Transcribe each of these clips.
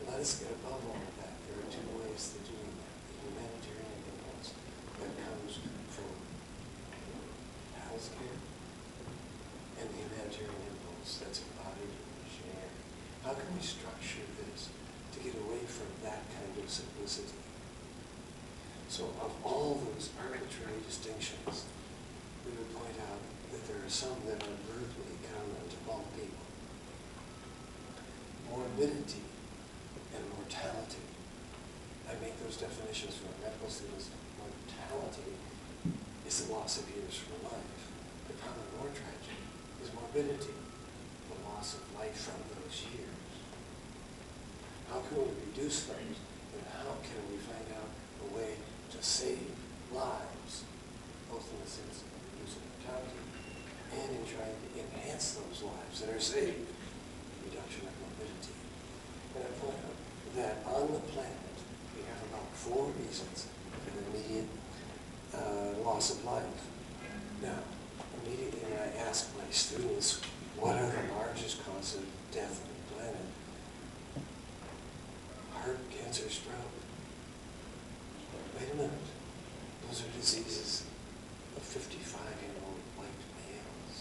let us get above all of that. There are two ways to doing that. The humanitarian impulse that comes from healthcare, and the humanitarian impulse that's embodied in missionary. How can we structure this to get away from that kind of simplicity? So of all those arbitrary distinctions, we would point out that there are some that are brutally common to all people. Morbidity and mortality. I make those definitions for medical students. Mortality is the loss of years from life. But probably more tragic is morbidity, the loss of life from those years. How can we reduce those? And how can we find out a way to save lives, both in the sense of reducing mortality and in trying to enhance those lives that are saved? Reduction of morbidity. And I point out that on the planet, we have about 4 reasons for the immediate loss of life. Now, immediately when I ask my students, what are the largest causes of death on the planet? Heart, cancer, stroke. Wait a minute. Those are diseases of 55-year-old white males.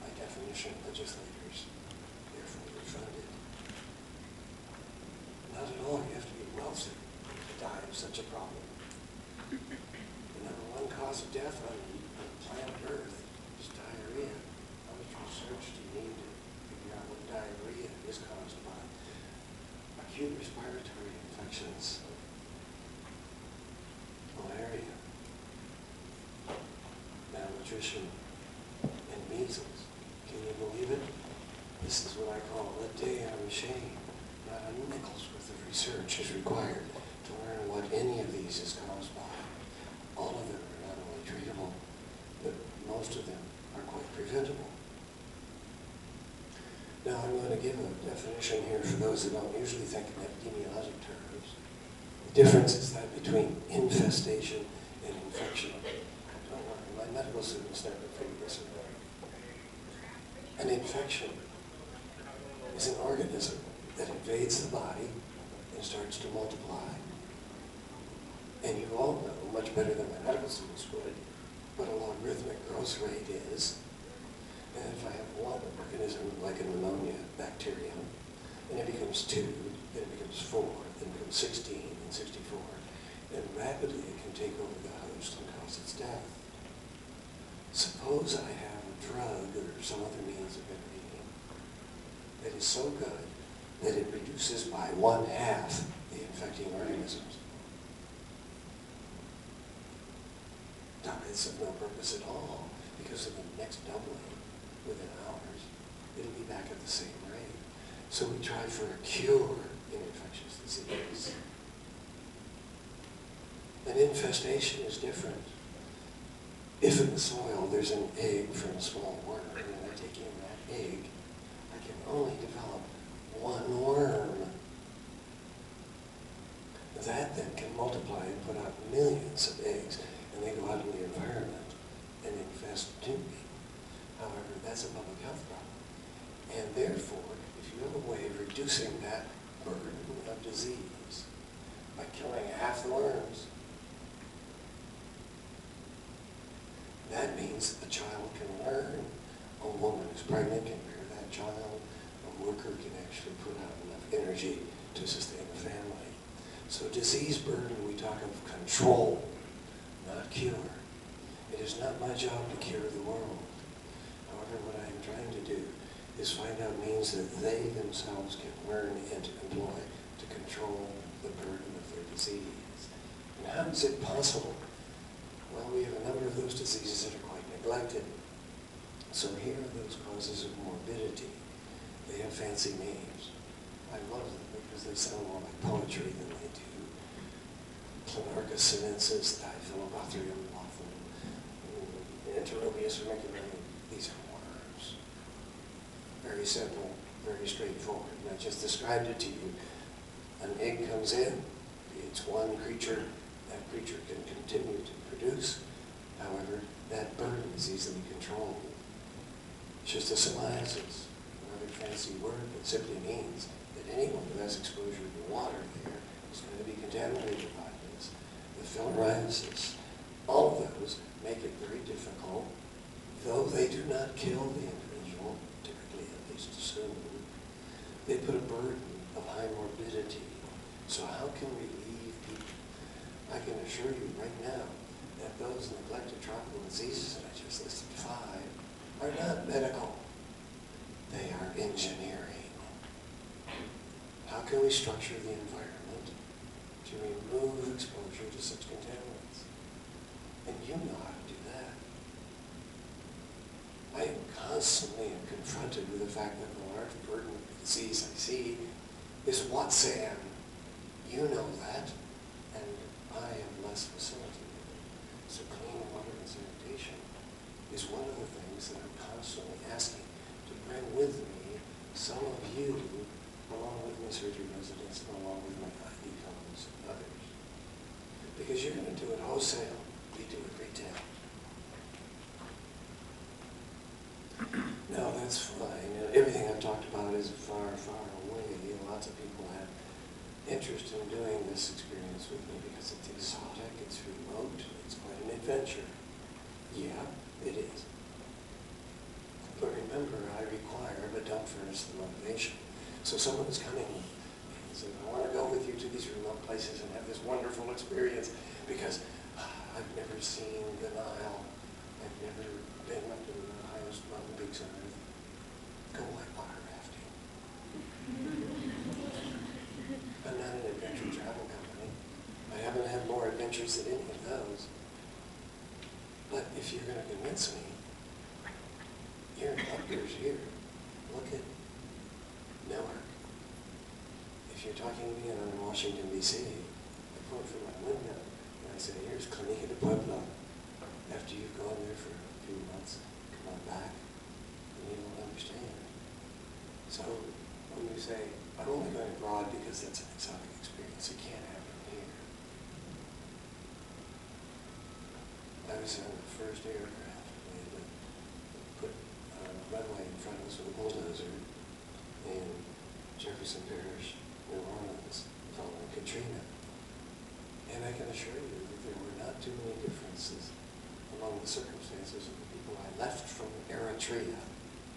By definition, legislators, therefore, are funded. Not at all. You have to be wealthy to die of such a problem. The number 1 cause of death on planet Earth is diarrhea. How much research do you need to figure out what diarrhea is caused by? Acute respiratory infections, malaria, malnutrition, and measles. Can you believe it? This is what I call a day on the shame. Not a nickel's worth of research is required to learn what any of these is caused by. All of them are not only treatable, but most of them are quite preventable. Now I'm going to give a definition here for those that don't usually think in epidemiologic terms. The difference is that between infestation and infection. Don't worry, my medical students never figure this out. An infection is an organism that invades the body and starts to multiply. And you all know, much better than my medical students would, what a logarithmic growth rate is. And if I have one organism, like a pneumonia bacterium, and it becomes 2, then it becomes 4, then it becomes 16 and 64, then rapidly it can take over the host and cause its death. Suppose I have a drug or some other means of intervening that is so good that it reduces by 1/2 the infecting organisms. Now, it's of no purpose at all, because of the next doubling within hours, it'll be back at the same rate. So we try for a cure in infectious disease. An infestation is different. If in the soil there's an egg from a small worm, and I take in that egg, I can only develop 1 worm. That then can multiply and put out millions of eggs, and they go out in the environment and infest me. However, that's a public health problem. And therefore, if you have a way of reducing that burden of disease by killing half the worms, that means a child can learn. A woman who's pregnant can bear that child. A worker can actually put out enough energy to sustain a family. So disease burden, we talk of control, not cure. It is not my job to cure the world. However, what I am trying to do is find out means that they themselves can learn and to employ to control the burden of their disease. And how is it possible? Well, we have a number of those diseases that are quite neglected. So here are those causes of morbidity. They have fancy names. I love them because they sound more like poetry than they do. Planoarchus sinensis, Diphilobacterium bothum, Enterobius vermiculatum. These are worms. Very simple, very straightforward. And I just described it to you. An egg comes in. It's one creature. That creature can continue to produce. However, that burden is easily controlled. Schistosomiasis, another fancy word that simply means that anyone who has exposure to water there is going to be contaminated by this. The filariasis, all of those make it very difficult, though they do not kill the individual, typically at least assumed. They put a burden of high morbidity. So how can we leave people? I can assure you right now that those neglected tropical diseases that I just listed 5 are not medical. They are engineering. How can we structure the environment to remove exposure to such contaminants? And you know how to do that. I am constantly confronted with the fact that the large burden of disease I see is Watsan. You know that, and I have less facility with it. So clean water and sanitation is one of the things that I'm constantly asking to bring with me some of you, along with my surgery residents, and along with my ID fellows and others. Because you're going to do it wholesale, we do it retail. No, that's fine. Everything I've talked about is far, far away. Lots of people have interest in doing this experience with me because it's exotic, it's remote, it's quite an adventure. Yeah, it is. But remember, I require, but don't furnish the motivation. So someone is coming and says, I want to go with you to these remote places and have this wonderful experience because I've never seen the Nile. I've never been up to the highest mountain peaks on earth. Go whitewater rafting. I'm not an adventure travel company. I happen to have more adventures than any of those. But if you're going to convince me, you're in Rutgers here. Look at Newark. If you're talking to me and I'm in Washington, D.C., I point from my window and I say, here's Clinique de Puebla. After you've gone there for a few months, come on back and you will understand. So when you say, I'm only going abroad because that's an exotic experience, it can't happen here. I was on the first aircraft. We had to put a runway in front of us with a bulldozer in Jefferson Parish, New Orleans, following Katrina. And I can assure you that there were not too many differences among the circumstances of the people I left from Eritrea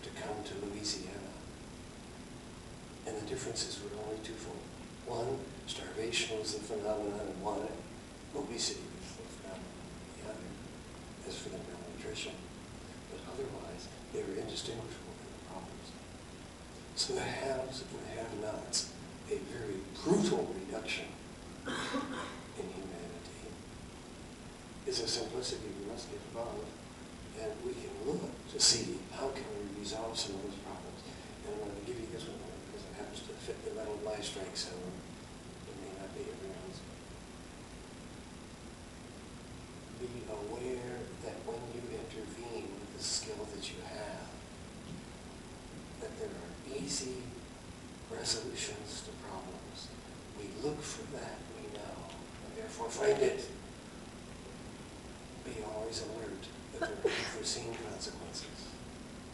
to come to Louisiana. And the differences were only twofold. One, starvation was the phenomenon, and one, obesity was the phenomenon, the other, as for the malnutrition. But otherwise, they were indistinguishable in the problems. So the haves and the have-nots, a very brutal reduction in humanity, is a simplicity we must get above, and we can look to see how can we resolve some of those problems. And I'm going to give you this one because it happens to fit the metal of my strike zone. It may not be everyone's. Be aware that when you intervene with the skill that you have, that there are easy resolutions to problems. We look for that, we know, and therefore find it. Be always alert that there are unforeseen consequences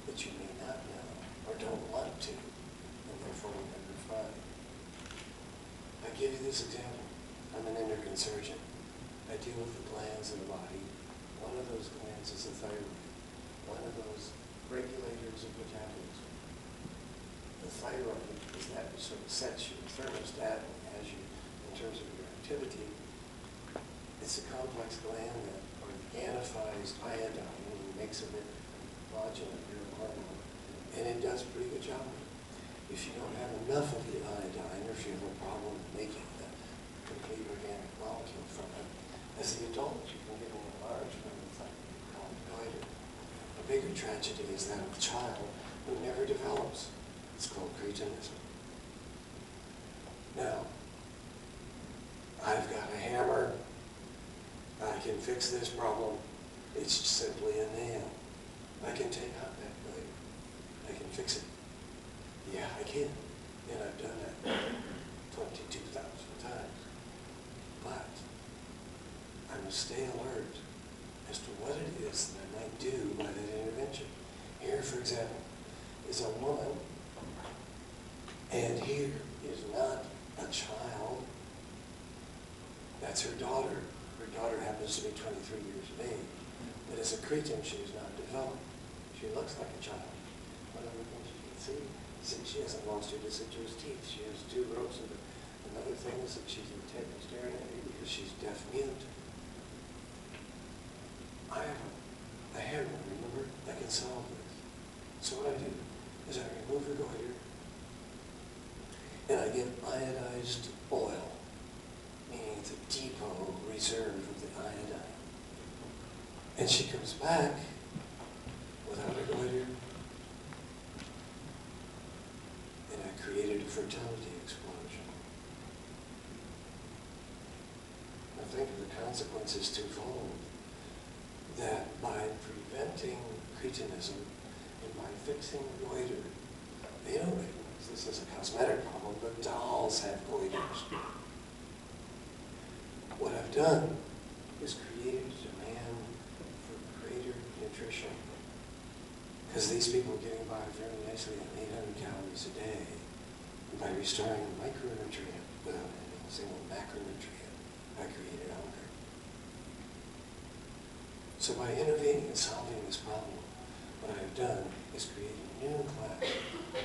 that you may not know or don't want to, and therefore will never find. I give you this example. I'm an endocrine surgeon. I deal with the glands of the body. One of those glands is the thyroid. One of those regulators of metabolism. The thyroid is that which sort of sets your thermostat and has you in terms of your activity. It's a complex gland that organifies iodine and makes of it a modulant hormone. And it does a pretty good job. If you don't have enough of the iodine or if you have a problem making the complete organic molecule from it, as the adult you can get an enlargement of the thyroid called goiter. A bigger tragedy is that of the child who never develops. It's called cretinism. Now, I've got a hammer. I can fix this problem. It's simply a nail. I can take out that goiter. I can fix it. Yeah, I can. And I've done that 22,000 times. But I must stay alert as to what it is that I might do by that intervention. Here, for example, is a woman And here is not a child. That's her daughter. Her daughter happens to be 23 years of age. But as a Cretan, she is not developed. She looks like a child. One of the things you can see is that she hasn't lost her deciduous teeth. She has 2 rows of them. Another thing is that she's intently staring at me because she's deaf-mute. I have a hammer, remember? I can solve this. So what I do is I remove her goiter and I get iodized oil, meaning the depot reserve of the iodine. And she comes back without a goiter, and I created a fertility explosion. Now think of the consequences twofold. That by preventing cretinism and by fixing goiter, they don't recognize this as a cosmetic problem, but dolls have goiters. What I've done is created a demand for greater nutrition. Because these people are getting by very nicely on 800 calories a day. And by restoring a micronutrient without adding a single macronutrient, I created hunger. So by intervening and solving this problem, what I have done is create a new class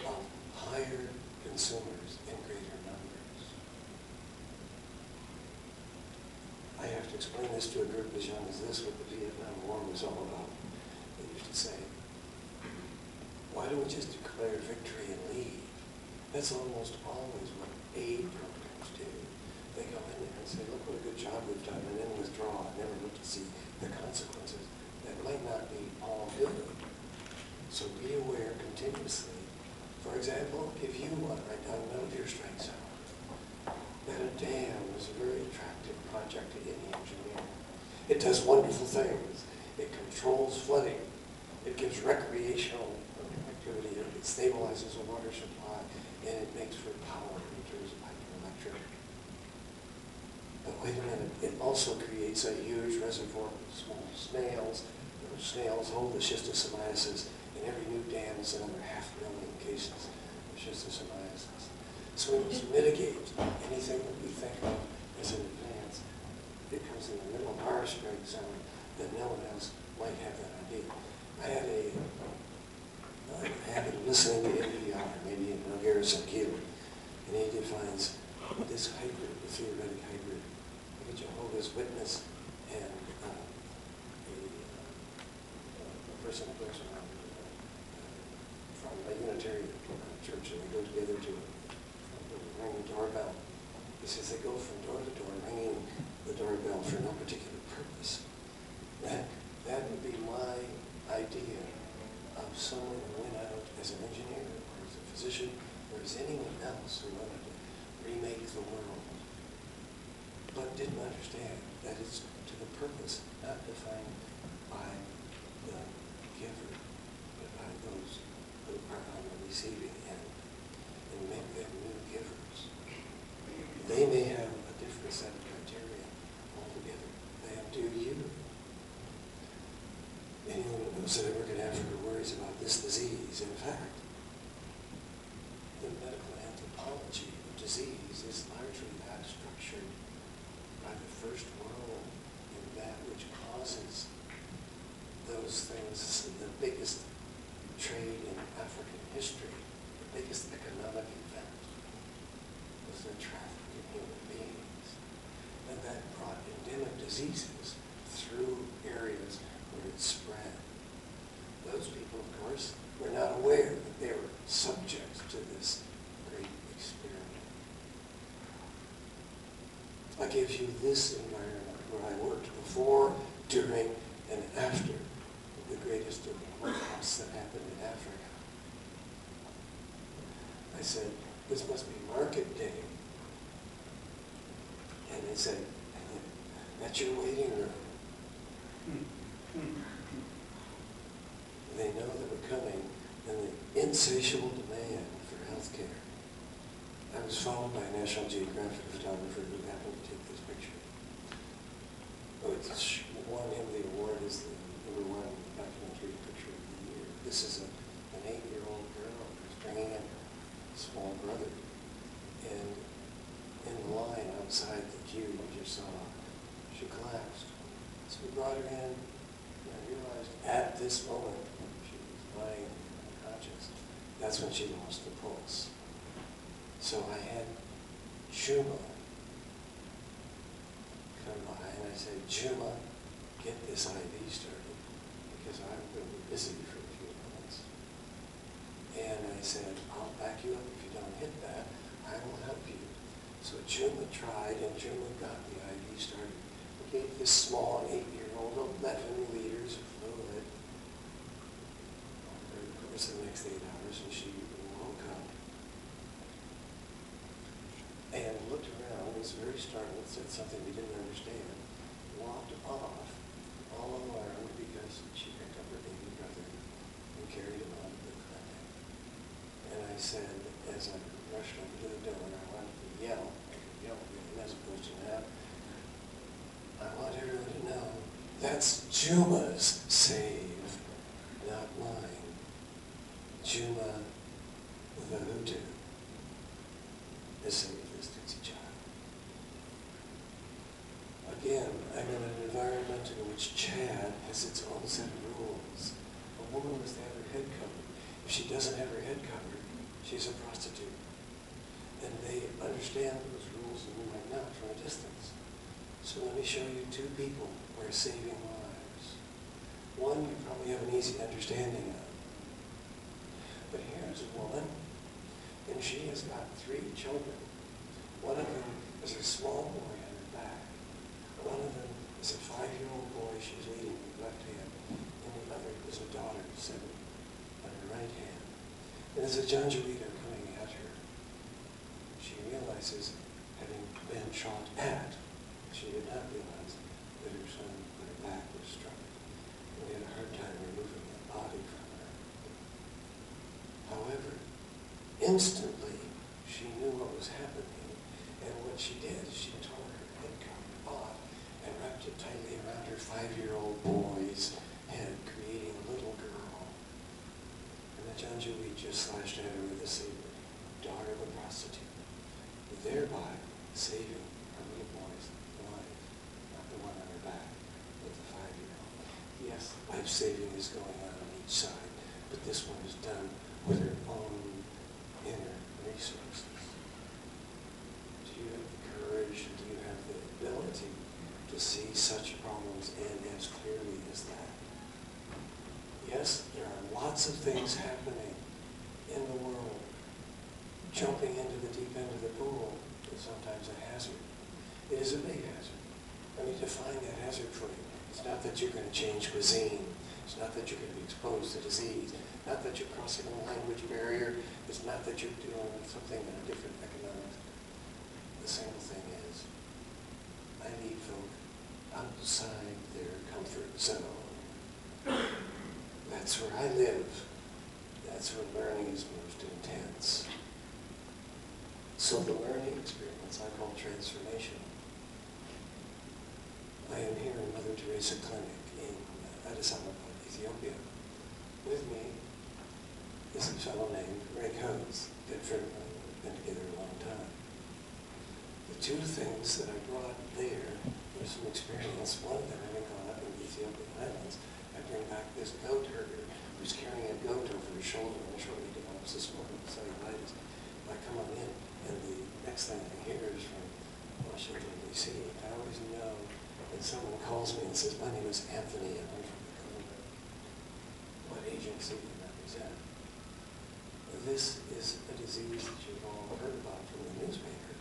of higher consumers in greater numbers. I have to explain this to a group as young as this, what the Vietnam War was all about. They used to say, why don't we just declare victory and leave? That's almost always what aid programs do. They go in there and say, look what a good job we've done, and then withdraw and never look to see the consequences. That might not be all good. So be aware continuously. For example, if you want to write down none of your strengths out, that a dam is a very attractive project to any engineer. It does wonderful things. It controls flooding. It gives recreational activity. It stabilizes a water supply, and it makes for power in terms of hydroelectric. But wait a minute, it also creates a huge reservoir of small snails. Those snails hold the schistosomiasis, and every new dam is another 500,000 cases of schistosomiasis. So we must mitigate anything that we think of as an advance. It comes in the middle of our strike zone that no one else might have that idea. I had a habit of listening to NPR, maybe in Rutgers and Keynote, and he defines this hybrid, the theoretic hybrid, like a Jehovah's Witness and a person who goes around from a Unitarian church, and they go together to ring the doorbell. He says they go from door to door ringing the doorbell for no particular purpose. That would be my idea of someone who went out as an engineer or as a physician or as anyone else who wanted to remake the world, but didn't understand that it's to the purpose not defined by the giver, but by those who are on the receiving end, and make them new givers. They may have a different set of criteria altogether than do you. Anyone who knows that I work in Africa worries about this disease. In fact, the medical anthropology of disease is largely not structured by the first world in that which causes those things. The biggest trade in African history, the biggest economic event, was the traffic in human beings. And that brought endemic diseases through areas where it spread. Those people, of course, were not aware that they were subject to this great experiment. I give you this environment where I worked before, during, and after the greatest of the Holocausts that happened in Africa. I said, this must be market day. And they said, that's your waiting room. They know that we're coming, and the insatiable demand for health care. I was followed by a National Geographic photographer who happened to take this picture. Oh, it's won him the award as the #1 documentary picture of the year. This is an 8-year-old girl who's bringing in small brother. And in the line outside the queue you just saw, she collapsed. So we brought her in, and I realized at this moment, she was lying unconscious. That's when she lost the pulse. So I had Juma come by, and I said, Juma, get this IV started, because I'm going to be busy for a few minutes. And I said, I'll back you up if you don't hit that. I will help you. So Juma tried, and Juma got the IV started. We gave this small 8-year-old 11 liters of fluid over the course of the next 8 hours, and she woke up and looked around, was very startled, said something we didn't understand, walked off, all alarmed because she picked up her baby brother and carried him out of the clinic. And I said, as I rushed over to the door, I wanted to yell as opposed to nap. I want everyone to know that's Juma's save, not mine. Juma, the Hutu, has saved this Tutsi child. Again, I'm in an environment in which Chad has its own set of rules. A woman must have her head covered. If she doesn't have her head covered, she's a prostitute. And they understand those rules, and we might not from a distance. So let me show you 2 people who are saving lives. One you probably have an easy understanding of. But here's a woman, and she has got 3 children. One of them is a small boy on her back. One of them is a 5-year-old boy she's leading with her left hand, and the other is a daughter, 7, on her right hand. And there's a Janjaweed coming at her. She realizes, having been shot at, she did not realize that her son on her back was struck. And we had a hard time removing the body from her. However, instantly, she knew what was happening, and what she did is she tore her head cover off and wrapped it tightly around her 5-year-old boy's head, creating a little girl. And the Janjaweed just slashed at her with a saber, daughter of a prostitute, thereby saving her little boy's life, not the one on her back, but the 5-year-old. Yes, life-saving is going on each side, but this one is done with her own inner resources. Do you have the courage, do you have the ability to see such problems and as clearly as that? Yes, there are lots of things happening in the world. Jumping into the deep end of the pool is sometimes a hazard. It is a big hazard. Let me define that hazard for you. It's not that you're going to change cuisine. It's not that you're going to be exposed to disease. Not that you're crossing a language barrier. It's not that you're doing something in a different economics. The single thing is, I need folk outside their comfort zone. That's where I live. That's where learning is most intense. So the learning experience I call transformation. I am here in Mother Teresa Clinic in Addis Ababa, Ethiopia. With me is a fellow named Ray Coates, good friend of mine. We've been together a long time. The 2 things that I brought there were some experience. One of them, having gone up in the Ethiopian highlands, I bring back this goat herder who's carrying a goat over his shoulder and shortly develops this morning cellulitis. I come on in, and the next thing I hear is from Washington, D.C. I always know that someone calls me and says, my name is Anthony, and I'm from the government. What agency do you represent? This is a disease that you've all heard about from the newspaper,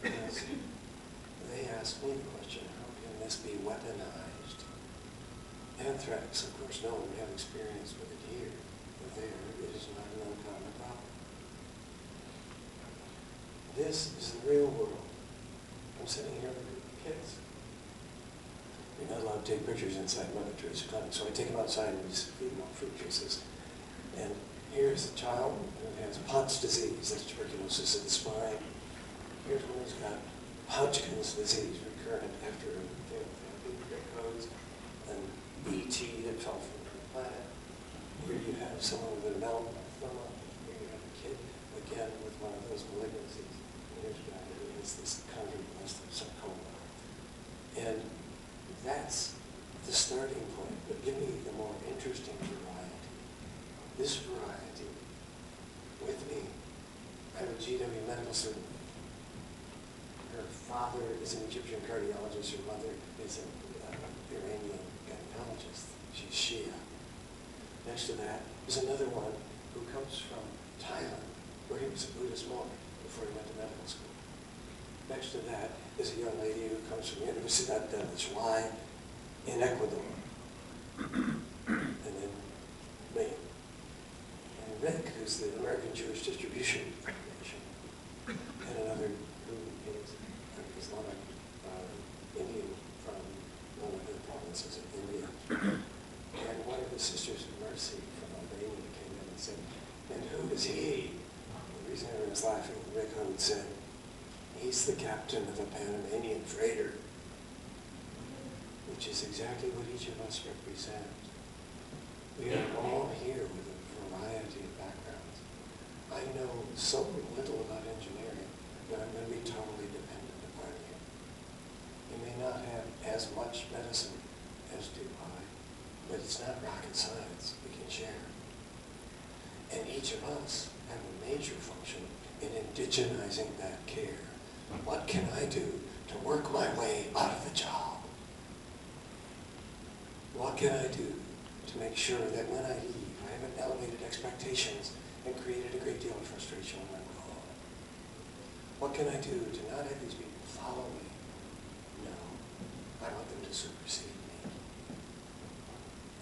because they asked me the question, how can this be weaponized? Anthrax, of course, no one would have experience with it here, but there it is not an uncommon problem. This is the real world. I'm sitting here with a group of kids. You're not allowed to take pictures inside Mother Teresa Clinic, so I take them outside and we feed them all fruit juices. And here's a child who has Pott's disease, that's tuberculosis of the spine. Here's one who's got Hodgkin's disease, recurrent after a failed therapy, codes, and ET that fell from the planet. Here you have someone with a melanoma. Here you have a kid with again with one of those malignancies. Here's a guy who has this convalescent sarcoma. And that's the starting point. But give me the more interesting variety. This variety, with me, I have a GW medical student. Her father is an Egyptian cardiologist. Her mother is an Iranian gynecologist. She's Shia. Next to that is another one who comes from Thailand, where he was a Buddhist monk before he went to medical school. Next to that is a young lady who comes from Universidad del Chuay in Ecuador. And then me. And Rick, who's the American Jewish Distribution Foundation, and another who is an Islamic Indian from one of the provinces of India. And one of the Sisters of Mercy from Albania came in and said, "And who is he?" The reason everyone was laughing, Rick Hode said, "He's the captain of a Panamanian freighter," which is exactly what each of us represent. We are all here with a variety of backgrounds. I know so little about engineering that I'm going to be totally dependent upon you. You may not have as much medicine as do I, but it's not rocket science. We can share. And each of us have a major function in indigenizing that care. What can I do to work my way out of the job? What can I do to make sure that when I leave, I haven't elevated expectations and created a great deal of frustration when I'm gone? What can I do to not have these people follow me? No, I want them to supersede me.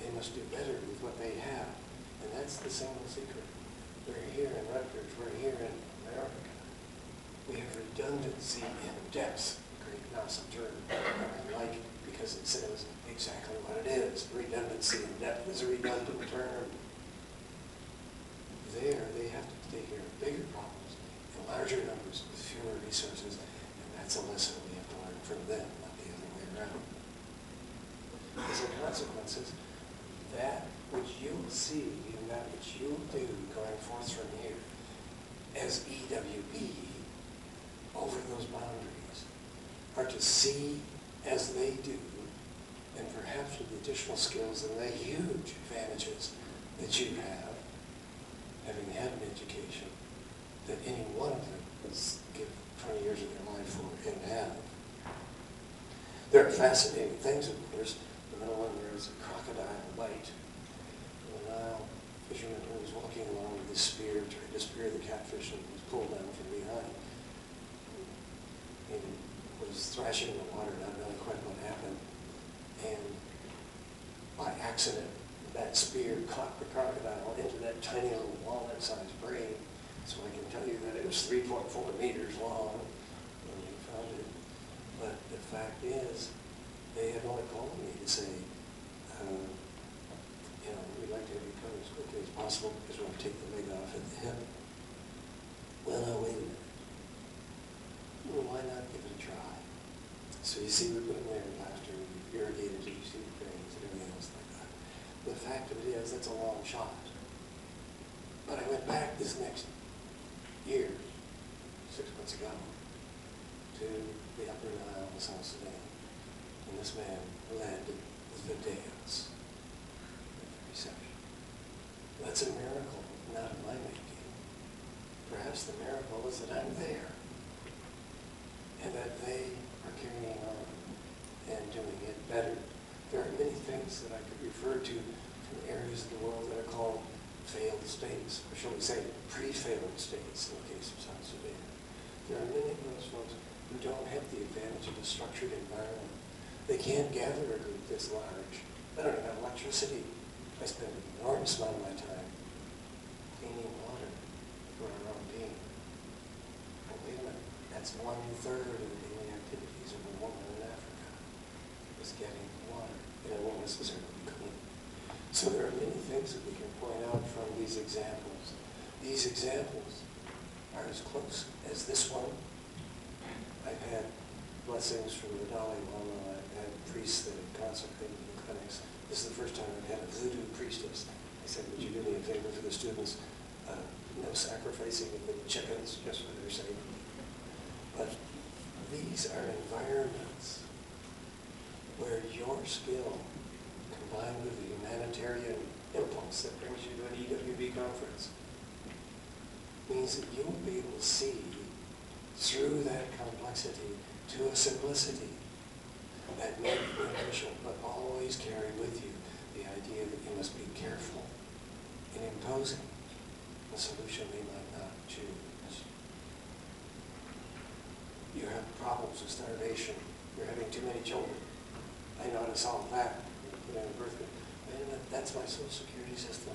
They must do better with what they have, and that's the single secret. We're here in Rutgers, we're here in America. We have redundancy in depth, a great NASA term that I like because it says exactly what it is. Redundancy in depth is a redundant term. There, they have to take care of bigger problems in larger numbers with fewer resources, and that's a lesson we have to learn from them, not the other way around. As a consequence, that which you will see and that which you will do going forth from here as EWB over those boundaries are to see as they do, and perhaps with the additional skills and the huge advantages that you have, having had an education that any one of them would give 20 years of their life for and have. There are fascinating things, of course. The middle one there is a crocodile bite. The Nile fisherman who was walking along with his spear, trying to spear the catfish, and was pulled down from behind. He was thrashing in the water, not knowing quite what happened. And by accident, that spear caught the crocodile into that tiny little walnut-sized brain. So I can tell you that it was 3.4 meters long when you found it. But the fact is, they had only called me to say, we'd like to have you come as quickly as possible because we're going to take the leg off at the hip. Well, now, wait a minute. Well, why not give it a try? So you see, we put in there laughter, we irrigated it, you see the brains and everything else like that. The fact of it is, that's a long shot. But I went back this next year, 6 months ago, to the Upper Nile in South Sudan. And this man led the dance at the reception. That's a miracle, not of my making. Perhaps the miracle is that I'm there, and that they are carrying on and doing it better. There are many things that I could refer to from areas of the world that are called failed states, or shall we say pre-failed states in the case of South Sudan. There are many of those folks who don't have the advantage of a structured environment. They can't gather a group this large. They don't have electricity. I spend an enormous amount of my time cleaning water for our own being. But wait a minute, that's 1/3 of the daily activities of a woman in Africa, is getting water, and it won't necessarily be clean. So there are many things that we can point out from these examples. These examples are as close as this one. I've had blessings from the Dalai Lama. I've had priests that have consecrated in clinics. This is the first time I've had a voodoo priestess. I said, would you do me a favor for the students? no sacrificing of the chickens just for their sake. But these are environments where your skill combined with the humanitarian impulse that brings you to an EWB conference means that you will be able to see through that complexity to a simplicity that may be beneficial, but always carry with you the idea that you must be careful in imposing a solution they might not choose. You have problems with starvation. You're having too many children. I know how to solve that. Put in a birth control. Wait a minute, that's my Social Security system.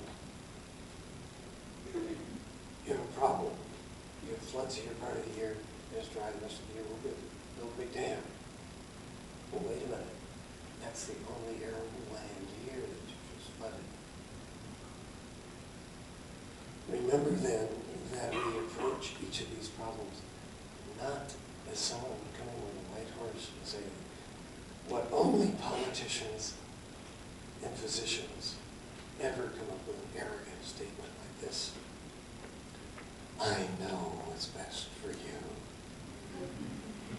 You have a problem. You have floods here part of the year, and it's dry the rest of the year. We'll build a big dam. Well, wait a minute. That's the only arable land here that you just flooded. Remember then that we approach each of these problems not as someone coming with a white horse and saying, what only politicians and physicians ever come up with an arrogant statement like this. I know what's best for you.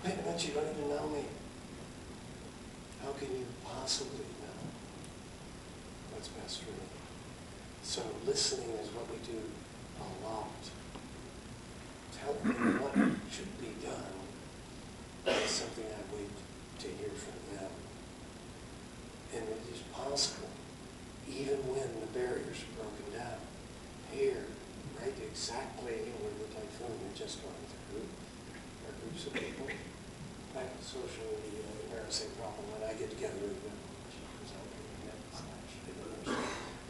Wait a minute, you don't even know me. How can you possibly know what's best for me? So listening is what we do a lot. Telling them what should be done is something I wait to hear from them. And it is possible, even when the barriers are broken down, here, right exactly where the typhoon had just gone through, are groups of people. I have a socially embarrassing problem when I get together with them,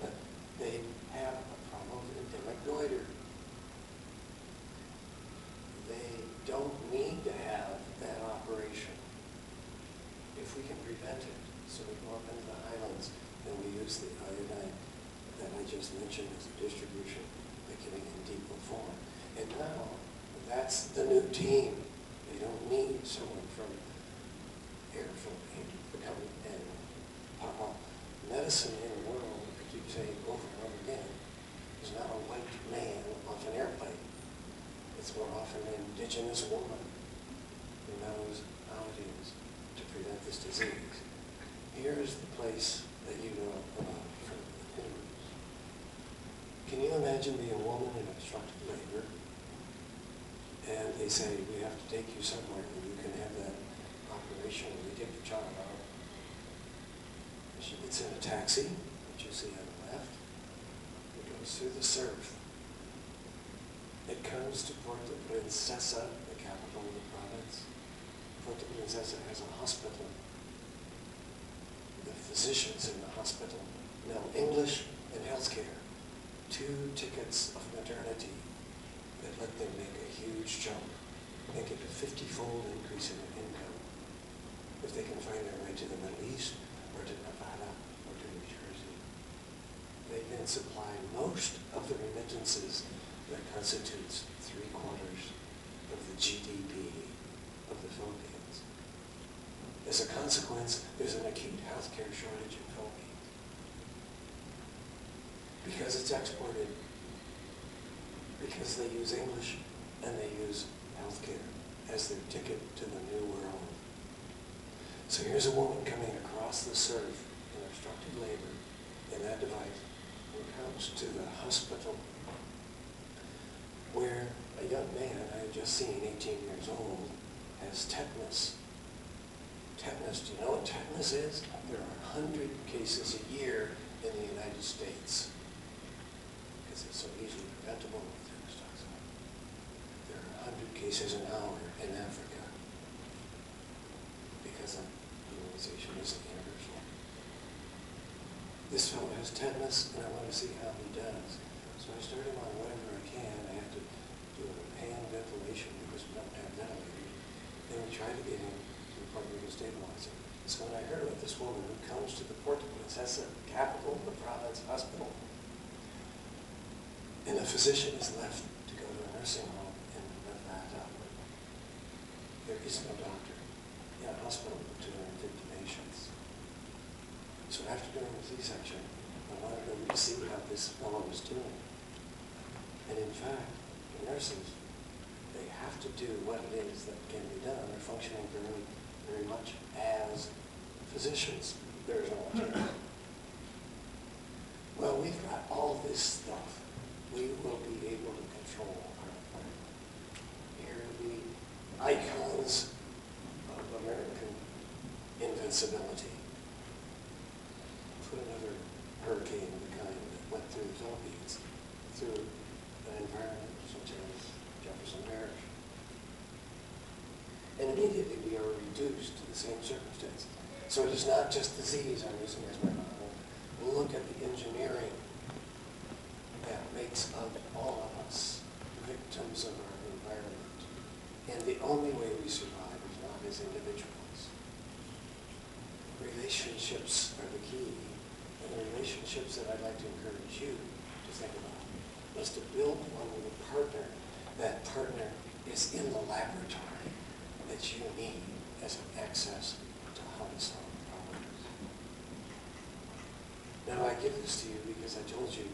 but they have a problem with endemic goiter. They don't need to have that operation if we can prevent it. So we go up into the highlands and we use the iodine that I just mentioned as a distribution thickening in depot form. And now that's the new team. They don't need someone from air filtering to come and pop up. Medicine in the world, I keep saying over and over again, is not a white man off an airplane. It's more often an indigenous woman who knows how it is to prevent this disease. Here is the place that you know about from the news. Can you imagine being a woman in obstructed labor and they say, we have to take you somewhere where you can have that operation and we take the child out. She gets in a taxi, which you see on the left. It goes through the surf. It comes to Puerto Princesa, the capital of the province. Puerto Princesa has a hospital. The physicians in the hospital know English and healthcare. 2 tickets of maternity that let them make a huge jump, make it a 50-fold increase in their income if they can find their way to the Middle East or to Nevada or to New Jersey. They then supply most of the remittances that constitutes 3/4 of the GDP of the Philippines. As a consequence, there's an acute healthcare shortage in the Philippines. Because it's exported, because they use English and they use healthcare as their ticket to the new world. So here's a woman coming across the surf in obstructed labor in that device and comes to the hospital where a young man I had just seen, 18 years old, has tetanus. Tetanus, do you know what tetanus is? There are 100 cases a year in the United States because it's so easily preventable with tetanus toxin. There are 100 cases an hour in Africa because immunization isn't universal. This fellow has tetanus and I want to see how he does. So I start him on whatever I can. I have to do a hand ventilation because we don't have ventilators. Then we try to get him to the point where we can stabilize him. So when I heard about this woman who comes to the Puerto Princesa, capital of the province hospital, and the physician is left to go to a nursing home in Nevada, there is no doctor in a hospital with 250 patients. So after doing the C-section, I wanted them to see how this fellow was doing. And in fact, the nurses, they have to do what it is that can be done. They're functioning very, very much as physicians. There's no alternative. Well, we've got all this stuff. We will be able to control our environment. Here are the icons of American invincibility. Put another hurricane of the kind that went through the Philippines, through an environment such as Jefferson Parish. And immediately we are reduced to the same circumstances. So it is not just disease I'm using as my model. Look at the engineering that makes of all of us victims of our environment. And the only way we survive is not as individuals. Relationships are the key. And the relationships that I'd like to encourage you to think about is to build one with a partner. That partner is in the laboratory that you need as an access to how to solve problems. Now I give this to you because I told you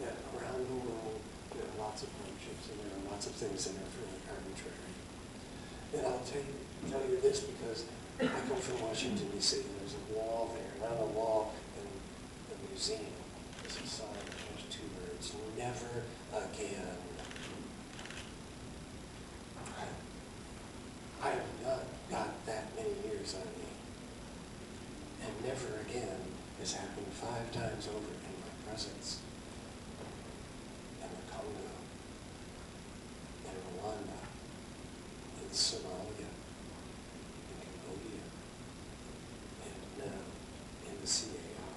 that around the world there are lots of hardships and there are lots of things that are fairly arbitrary. And I'll tell you this because I come from Washington, D.C. There's a wall there, and on the wall in the museum is a sign that has two words: never again. I have not got that many years on me. And never again has happened 5 times over in my presence. In the Congo, in Rwanda, in Somalia, in Cambodia, and now in the CAR.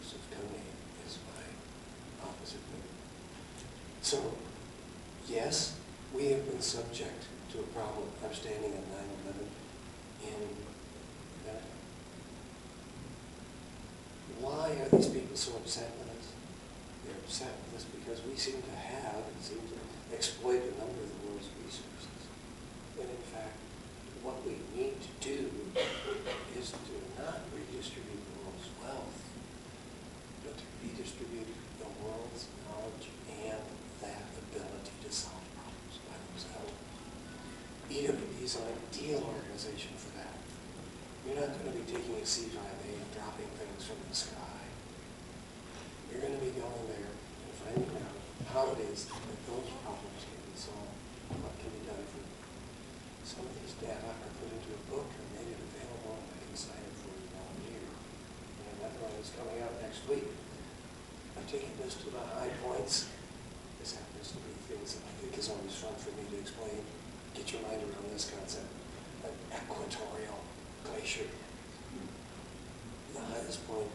Joseph Kony is my opposite mood. So, yes, we have been subject to a problem. I'm standing at 9/11 in America. Why are these people so upset with us? They're upset with us because we seem to have and seem to exploit a number of the world's resources. When in fact, what we need to do is to not redistribute the world's wealth, but to redistribute the world's knowledge and that ability to solve problems by themselves. EWB is an ideal organization for that. You're not going to be taking a C5A and dropping things from the sky. You're going to be going there and finding out how it is that those problems can be solved and what can be done for them. Some of these data are put into a book and made it available, and I can sign it for you all here. And another one is coming out next week. I've taken this to the high points. This happens to be things that I think is always fun for me to explain. Get your mind around this concept. An equatorial glacier. The highest point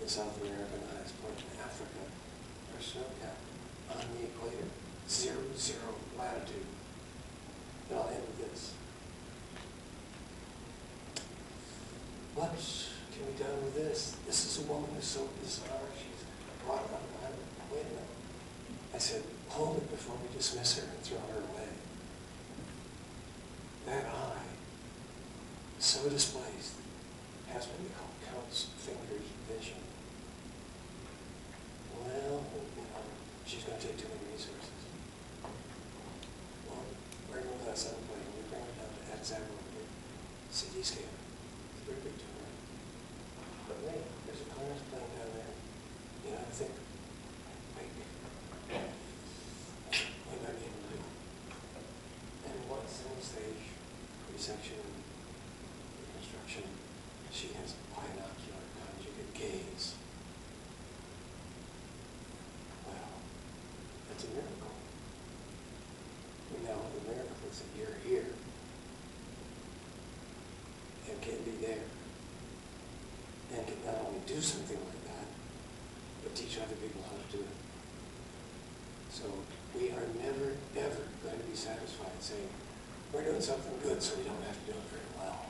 in South America, the highest point in Africa, are snow capped on the equator. 0, 0 latitude. And I'll end with this. What can be done with this? This is a woman who's so bizarre. She's brought up on the island. Wait a minute. I said, hold it before we dismiss her and throw her away. That eye, so displaced, has what we call Count's fingers vision. Well, she's going to take too many resources. Well, bring her with us on the plane. We bring her down to Addis Ababa here. CT scan. It's a very big tumor. But wait, there's a clearance plane down there. You know, I think, wait, we might be able to do it. And one single stage resection, reconstruction, she has binocular conjugate gaze. Well, that's a miracle. We now have a miracle is that you're here and can be there and can not only do something like that, but teach other people how to do it. So we are never, ever going to be satisfied saying, we're doing something good, so we don't have to do it very well.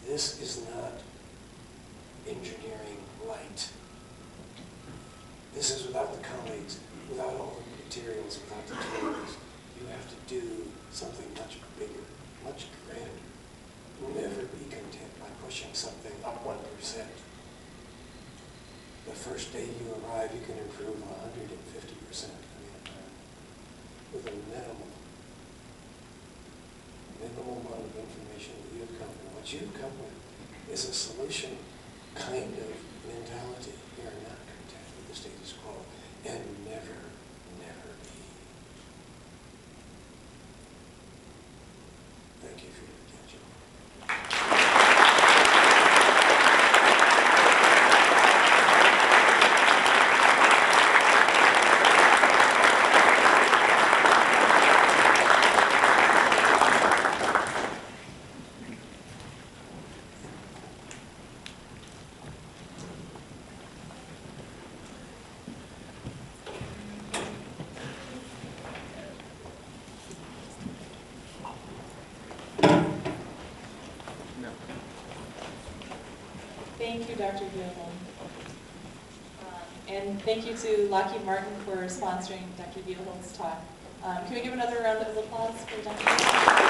This is not engineering light. This is without the colleagues, without all the materials, without the tools. You have to do something much bigger, much grander. Never be content by pushing something up 1%. The first day you arrive, you can improve 150%. minimal amount of information that you've come with. What you've come with is a solution kind of mentality. We are not content with the status quo and never, never be. Thank you for your attention. Thank you, Dr. Gilholm. And thank you to Lockheed Martin for sponsoring Dr. Gilholm's talk. Can we give another round of applause for Dr. Gilholm?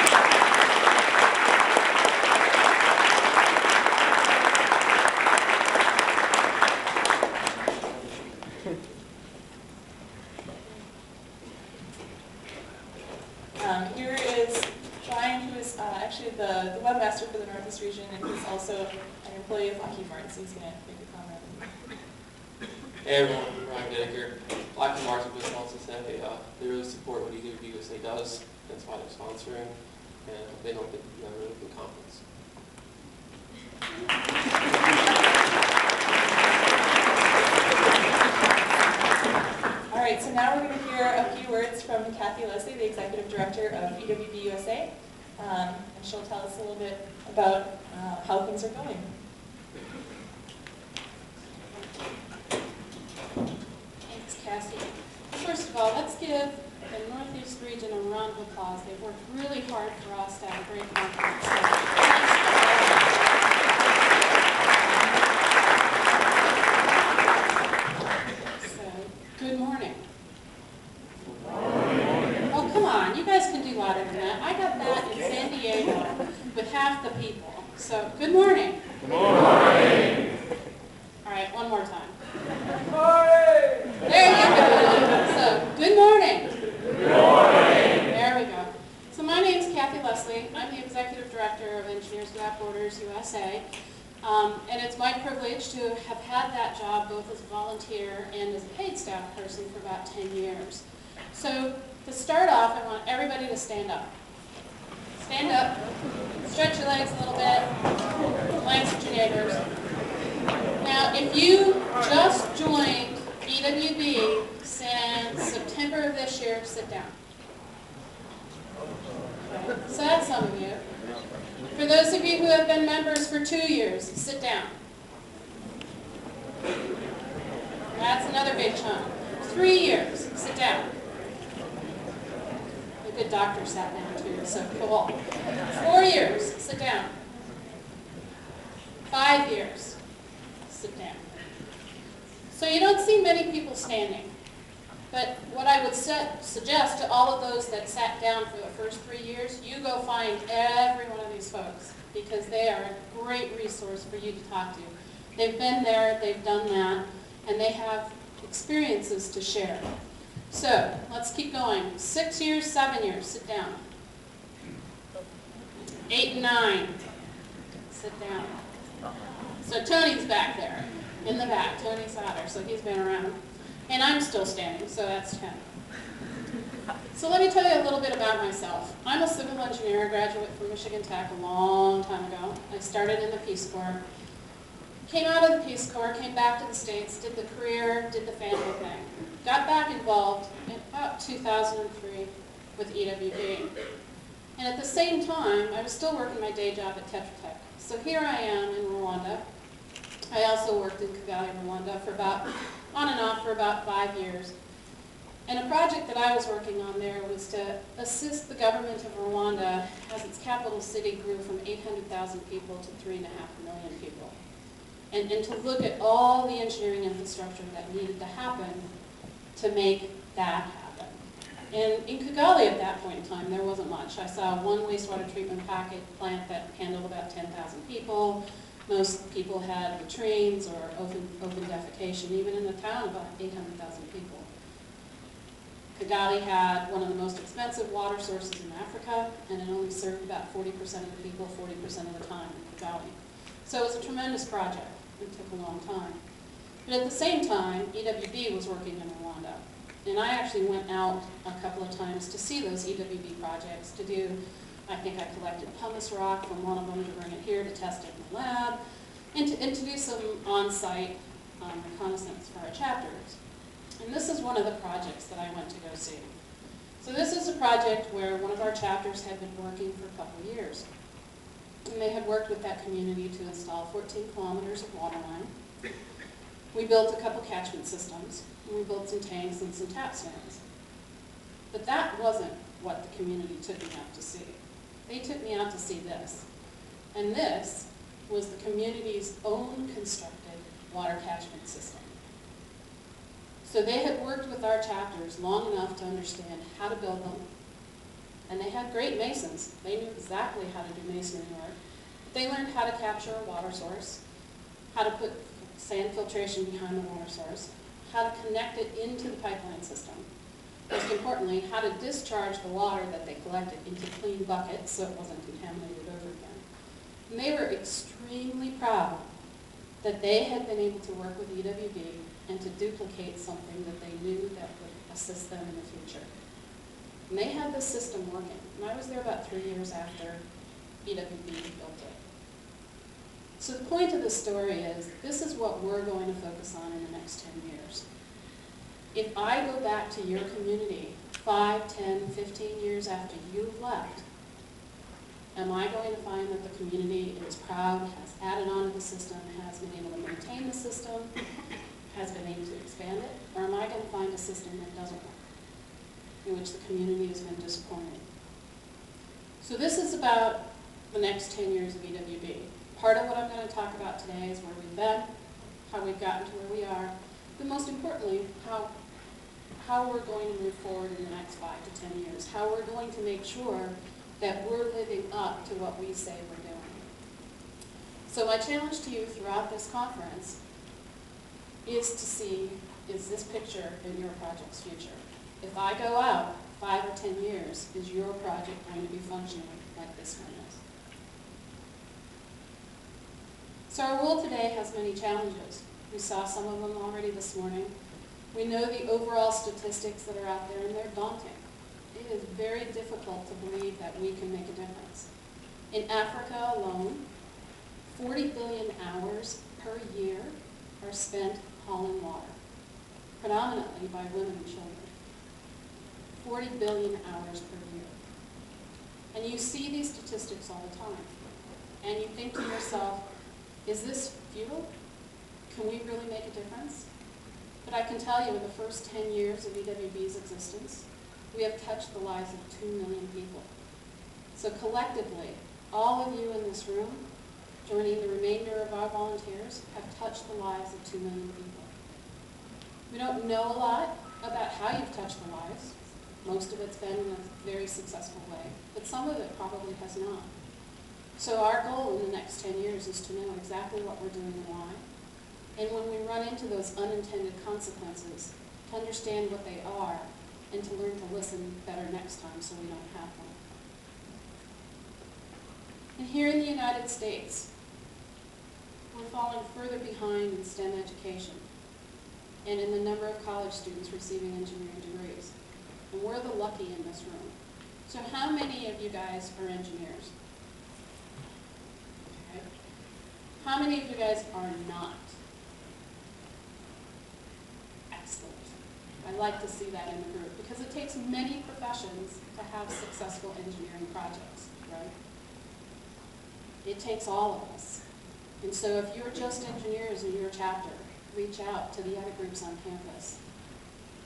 Here is Brian, who is actually the webmaster for the Northeast region, and he's also an employee of Lockheed Martin, so he's going to make a comment. Hey everyone, I'm Brian Whitaker. Lockheed Martin would also say they really support what EWB-USA does. That's why they're sponsoring, and they hope that you have a really good conference. All right, so now we're going to hear a few words from Cathy Leslie, the Executive Director of EWB-USA, and she'll tell us a little bit about how things are going. Thanks, Cassie. First of all, let's give the Northeast region a round of applause. They've worked really hard for us to have a great conference. Good morning. Oh, come on. You guys can do louder than that. I got that in San Diego with half the people. So, good morning. Good morning. All right, one more time. Good morning. There you go. So, good morning. Good morning. There we go. So, my name is Cathy Leslie. I'm the Executive Director of Engineers Without Borders USA. And it's my privilege to have had that job both as a volunteer and as a paid staff person for about 10 years. So to start off, I want everybody to stand up. Stand up, stretch your legs a little bit, glance at your neighbors. Now, if you just joined EWB since September of this year, sit down. Okay. So that's some of you. For those of you who have been members for 2 years, sit down. That's another big chunk. 3 years, sit down. A good doctor sat down too, so cool. 4 years, sit down. 5 years, sit down. So you don't see many people standing. But what I would suggest to all of those that sat down for the first 3 years, you go find every one of these folks because they are a great resource for you to talk to. They've been there, they've done that, and they have experiences to share. So let's keep going. 6 years, 7 years, sit down. 8 and 9, sit down. So Tony's back there, in the back. Tony Sauter, so he's been around. And I'm still standing, so that's 10. So let me tell you a little bit about myself. I'm a civil engineer, graduate from Michigan Tech a long time ago. I started in the Peace Corps. Came out of the Peace Corps, came back to the States, did the career, did the family thing. Got back involved in about 2003 with EWB. And at the same time, I was still working my day job at Tetra Tech. So here I am in Rwanda. I also worked in Kigali, Rwanda for on and off for about 5 years. And a project that I was working on there was to assist the government of Rwanda as its capital city grew from 800,000 people to 3.5 million people. And to look at all the engineering infrastructure that needed to happen to make that happen. And in Kigali at that point in time, there wasn't much. I saw one wastewater treatment plant that handled about 10,000 people. Most people had latrines or open defecation, even in the town, about 800,000 people. Kigali had one of the most expensive water sources in Africa, and it only served about 40% of the people 40% of the time in Kigali. So it was a tremendous project. It took a long time. But at the same time, EWB was working in Rwanda. And I actually went out a couple of times to see those EWB projects, to do, I think I collected pumice rock from one of them to bring it here to test it in the lab, and to do some on-site reconnaissance for our chapters. And this is one of the projects that I went to go see. So this is a project where one of our chapters had been working for a couple of years. And they had worked with that community to install 14 kilometers of water line. We built a couple catchment systems, and we built some tanks and some tap stands. But that wasn't what the community took me out to see. They took me out to see this. And this was the community's own constructed water catchment system. So they had worked with our chapters long enough to understand how to build them. And they had great masons. They knew exactly how to do masonry work. They learned how to capture a water source, how to put sand filtration behind the water source, how to connect it into the pipeline system. Most importantly, how to discharge the water that they collected into clean buckets so it wasn't contaminated over again. And they were extremely proud that they had been able to work with EWB and to duplicate something that they knew that would assist them in the future. And they had this system working. And I was there about 3 years after EWB built it. So the point of this story is, this is what we're going to focus on in the next 10 years. If I go back to your community 5, 10, 15 years after you've left, am I going to find that the community is proud, has added on to the system, has been able to maintain the system, has been able to expand it, or am I going to find a system that doesn't work, in which the community has been disappointed? So this is about the next 10 years of EWB. Part of what I'm going to talk about today is where we've been, how we've gotten to where we are, but most importantly, how we're going to move forward in the next 5 to 10 years, how we're going to make sure that we're living up to what we say we're doing. So my challenge to you throughout this conference is to see, is this picture in your project's future? If I go out 5 or 10 years, is your project going to be functioning like this one is? So our world today has many challenges. We saw some of them already this morning. We know the overall statistics that are out there, and they're daunting. It is very difficult to believe that we can make a difference. In Africa alone, 40 billion hours per year are spent hauling water, predominantly by women and children. 40 billion hours per year. And you see these statistics all the time. And you think to yourself, is this futile? Can we really make a difference? But I can tell you, in the first 10 years of EWB's existence, we have touched the lives of 2 million people. So collectively, all of you in this room, joining the remainder of our volunteers, have touched the lives of 2 million people. We don't know a lot about how you've touched the lives. Most of it's been in a very successful way, but some of it probably has not. So our goal in the next 10 years is to know exactly what we're doing and why. And when we run into those unintended consequences, to understand what they are and to learn to listen better next time so we don't have them. And here in the United States, we're falling further behind in STEM education and in the number of college students receiving engineering degrees. And we're the lucky in this room. So how many of you guys are engineers? Okay. How many of you guys are not? Excellent. I like to see that in the group because it takes many professions to have successful engineering projects, right? It takes all of us. And so if you're just engineers in your chapter, reach out to the other groups on campus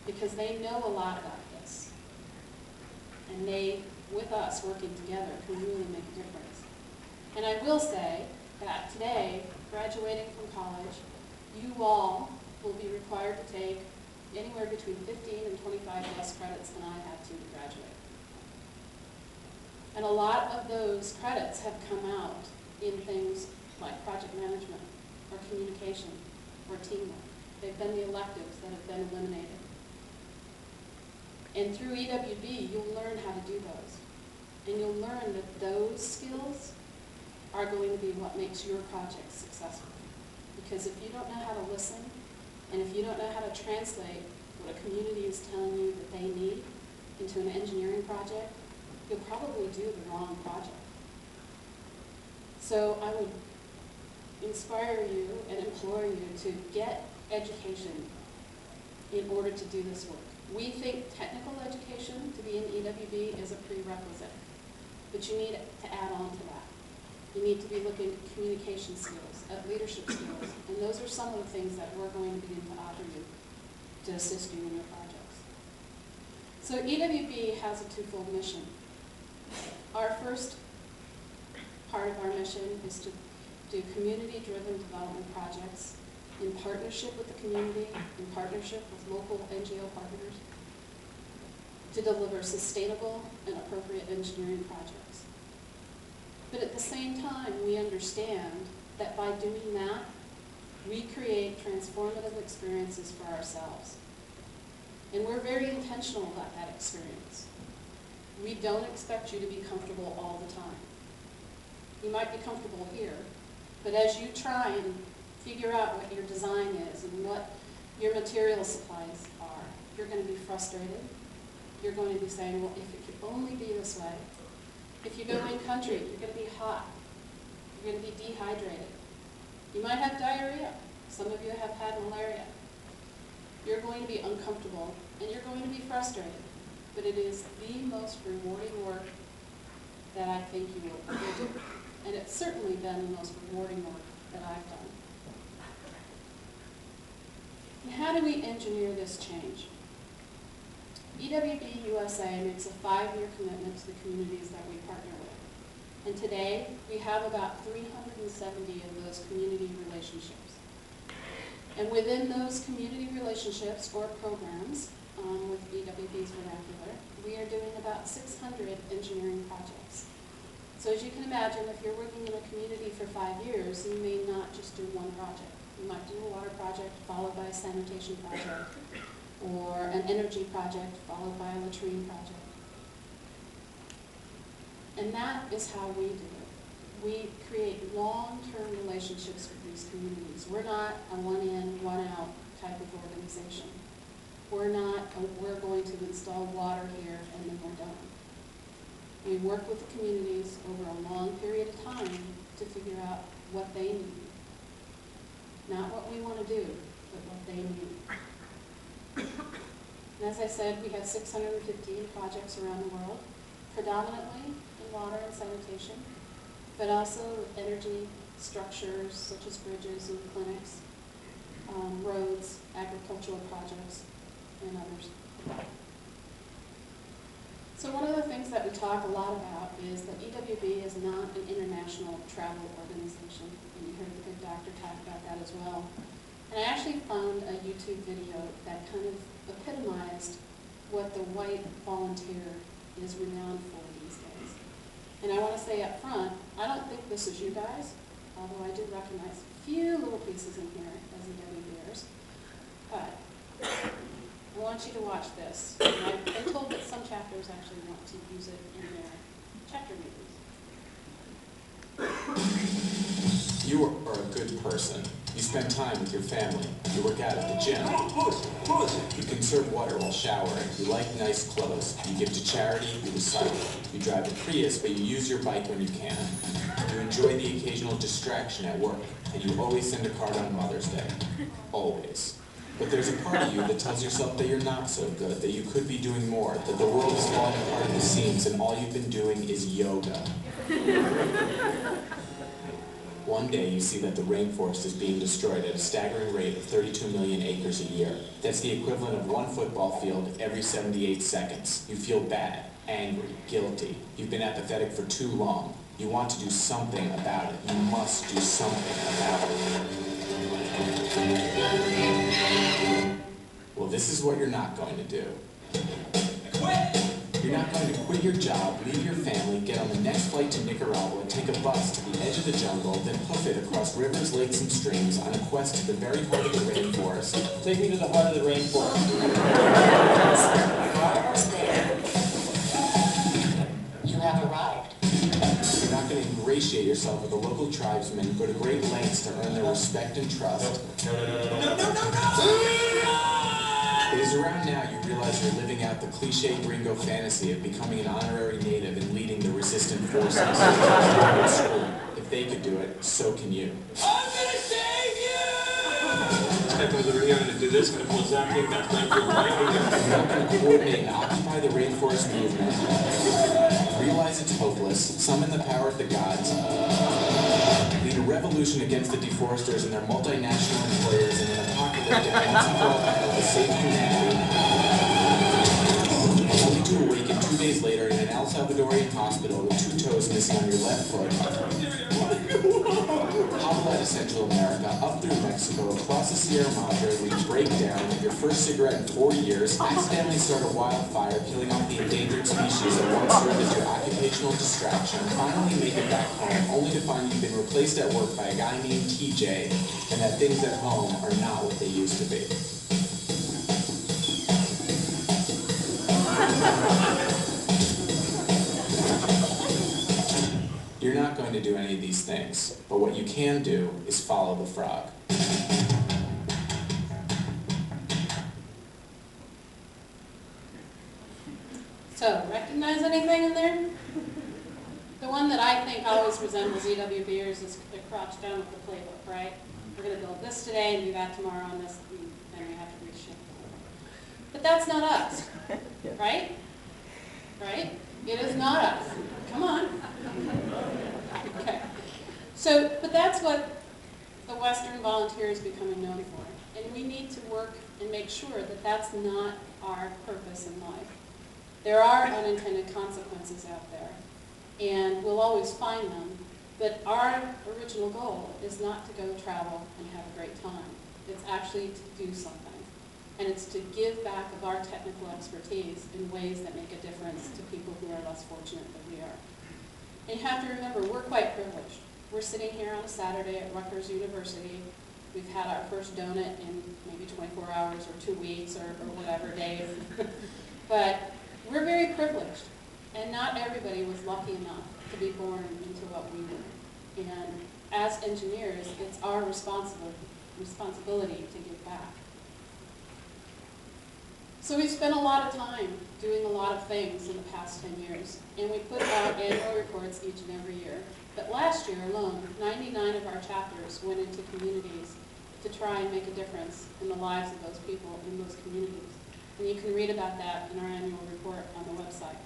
because they know a lot about this. And they, with us working together, can really make a difference. And I will say that today, graduating from college, you all will be required to take anywhere between 15 and 25 less credits than I had to graduate. And a lot of those credits have come out in things like project management or communication or teamwork. They've been the electives that have been eliminated. And through EWB, you'll learn how to do those. And you'll learn that those skills are going to be what makes your project successful. Because if you don't know how to listen, and if you don't know how to translate what a community is telling you that they need into an engineering project, you'll probably do the wrong project. So I would inspire you and implore you to get education in order to do this work. We think technical education to be in EWB is a prerequisite, but you need to add on to that. You need to be looking at communication skills, at leadership skills, and those are some of the things that we're going to begin to offer you to assist you in your projects. So EWB has a twofold mission. Our first part of our mission is to do community-driven development projects in partnership with the community, in partnership with local NGO partners, to deliver sustainable and appropriate engineering projects. But at the same time, we understand that by doing that, we create transformative experiences for ourselves. And we're very intentional about that experience. We don't expect you to be comfortable all the time. You might be comfortable here, but as you try and figure out what your design is and what your material supplies are, you're going to be frustrated. You're going to be saying, well, if it could only be this way. If you go in country, you're going to be hot. You're going to be dehydrated. You might have diarrhea. Some of you have had malaria. You're going to be uncomfortable, and you're going to be frustrated. But it is the most rewarding work that I think you will ever do. And it's certainly been the most rewarding work that I've done. And how do we engineer this change? EWB-USA makes a 5-year commitment to the communities that we partner with. And today, we have about 370 of those community relationships. And within those community relationships or programs, with EWB's vernacular, we are doing about 600 engineering projects. So as you can imagine, if you're working in a community for 5 years, you may not just do one project. You might do a water project followed by a sanitation project, or an energy project followed by a latrine project. And that is how we do it. We create long-term relationships with these communities. We're not a one-in, one-out type of organization. We're going to install water here and then we're done. We work with the communities over a long period of time to figure out what they need. Not what we want to do, but what they need. And as I said, we have 615 projects around the world, predominantly in water and sanitation, but also energy structures such as bridges and clinics, roads, agricultural projects, and others. So one of the things that we talk a lot about is that EWB is not an international travel organization, and you heard the good doctor talk about that as well. And I actually found a YouTube video that kind of epitomized what the white volunteer is renowned for these days. And I want to say up front, I don't think this is you guys, although I do recognize a few little pieces in here as EWBers. But I want you to watch this. I've been told that some chapters actually want to use it in their chapter meetings. You are a good person. You spend time with your family. You work out at the gym. You conserve water while showering. You like nice clothes. You give to charity. You recycle. You drive a Prius, but you use your bike when you can. You enjoy the occasional distraction at work, and you always send a card on Mother's Day. Always. But there's a part of you that tells yourself that you're not so good, that you could be doing more, that the world is falling apart at the seams, and all you've been doing is yoga. One day you see that the rainforest is being destroyed at a staggering rate of 32 million acres a year. That's the equivalent of one football field every 78 seconds. You feel bad, angry, guilty. You've been apathetic for too long. You want to do something about it. You must do something about it. Well, this is what you're not going to do. Quit! You're not going to quit your job, leave your family, get on the next flight to Nicaragua, take a bus to the edge of the jungle, then hoof it across rivers, lakes, and streams on a quest to the very heart of the rainforest. Take me to the heart of the rainforest. We're almost there. You have arrived. You're not going to ingratiate yourself with the local tribesmen, go to great lengths to earn their respect and trust. It is around now you realize you're living out the cliché gringo fantasy of becoming an honorary native and leading the resistant forces. If they could do it, so can you. I'm gonna save you! This guy comes over here and to do this, gonna pull zapping, that's going to You're not going to coordinate and occupy the rainforest movement. Realize it's hopeless, summon the power of the gods, lead a revolution against the deforesters and their multinational employers in an apocalyptic once-and-for-all battle to save humanity, only to awaken 2 days later in an El Salvadorian hospital with 2 toes missing on your left foot. Hobble out of Central America, up through Mexico, across the Sierra Madre, where you break down, your first cigarette in 4 years, accidentally start a wildfire, killing off the endangered species that once served as your occupational distraction, finally make it back home, only to find you've been replaced at work by a guy named TJ, and that things at home are not what they used to be. You're not going to do any of these things, but what you can do is follow the frog. So, recognize anything in there? The one that I think always resembles EWBers is the crouch down with the playbook, right? We're going to build this today and do that tomorrow on this, and then we have to reshape it. But that's not us, right? Right? It is not us. Come on. Okay. So, but that's what the Western volunteer is becoming known for. And we need to work and make sure that that's not our purpose in life. There are unintended consequences out there, and we'll always find them, but our original goal is not to go travel and have a great time. It's actually to do something. And it's to give back of our technical expertise in ways that make a difference to people who are less fortunate than we are. And you have to remember, we're quite privileged. We're sitting here on a Saturday at Rutgers University. We've had our first donut in maybe 24 hours or 2 weeks or whatever days. But we're very privileged. And not everybody was lucky enough to be born into what we were. And as engineers, it's our responsibility to give back. So we've spent a lot of time doing a lot of things in the past 10 years, and we put out annual reports each and every year. But last year alone, 99 of our chapters went into communities to try and make a difference in the lives of those people in those communities. And you can read about that in our annual report on the website.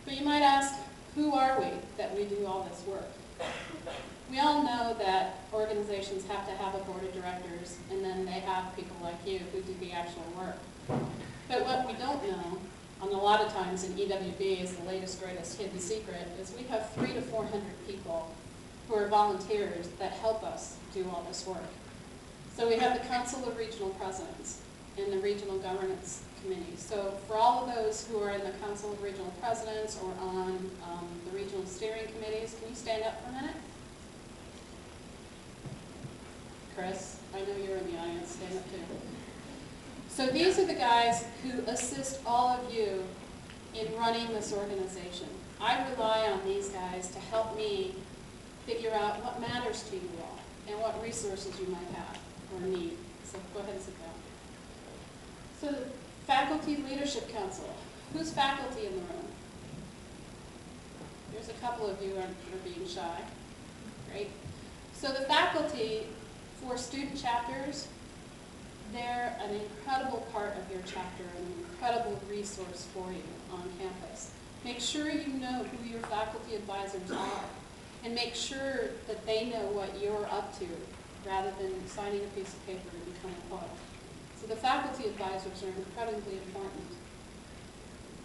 But you might ask, who are we that we do all this work? We all know that organizations have to have a board of directors, and then they have people like you who do the actual work. But what we don't know, and a lot of times in EWB is the latest, greatest hidden secret, is we have 300 to 400 people who are volunteers that help us do all this work. So we have the Council of Regional Presidents and the Regional Governance Committee. So for all of those who are in the Council of Regional Presidents or on the regional steering committees, can you stand up for a minute? Chris, I know you're in the audience, stand up too. So these are the guys who assist all of you in running this organization. I rely on these guys to help me figure out what matters to you all and what resources you might have or need. So go ahead and sit down. So the Faculty Leadership Council. Who's faculty in the room? There's a couple of you who are being shy. Great. So the faculty for student chapters, they're an incredible part of your chapter and an incredible resource for you on campus. Make sure you know who your faculty advisors are and make sure that they know what you're up to rather than signing a piece of paper and becoming part. So the faculty advisors are incredibly important.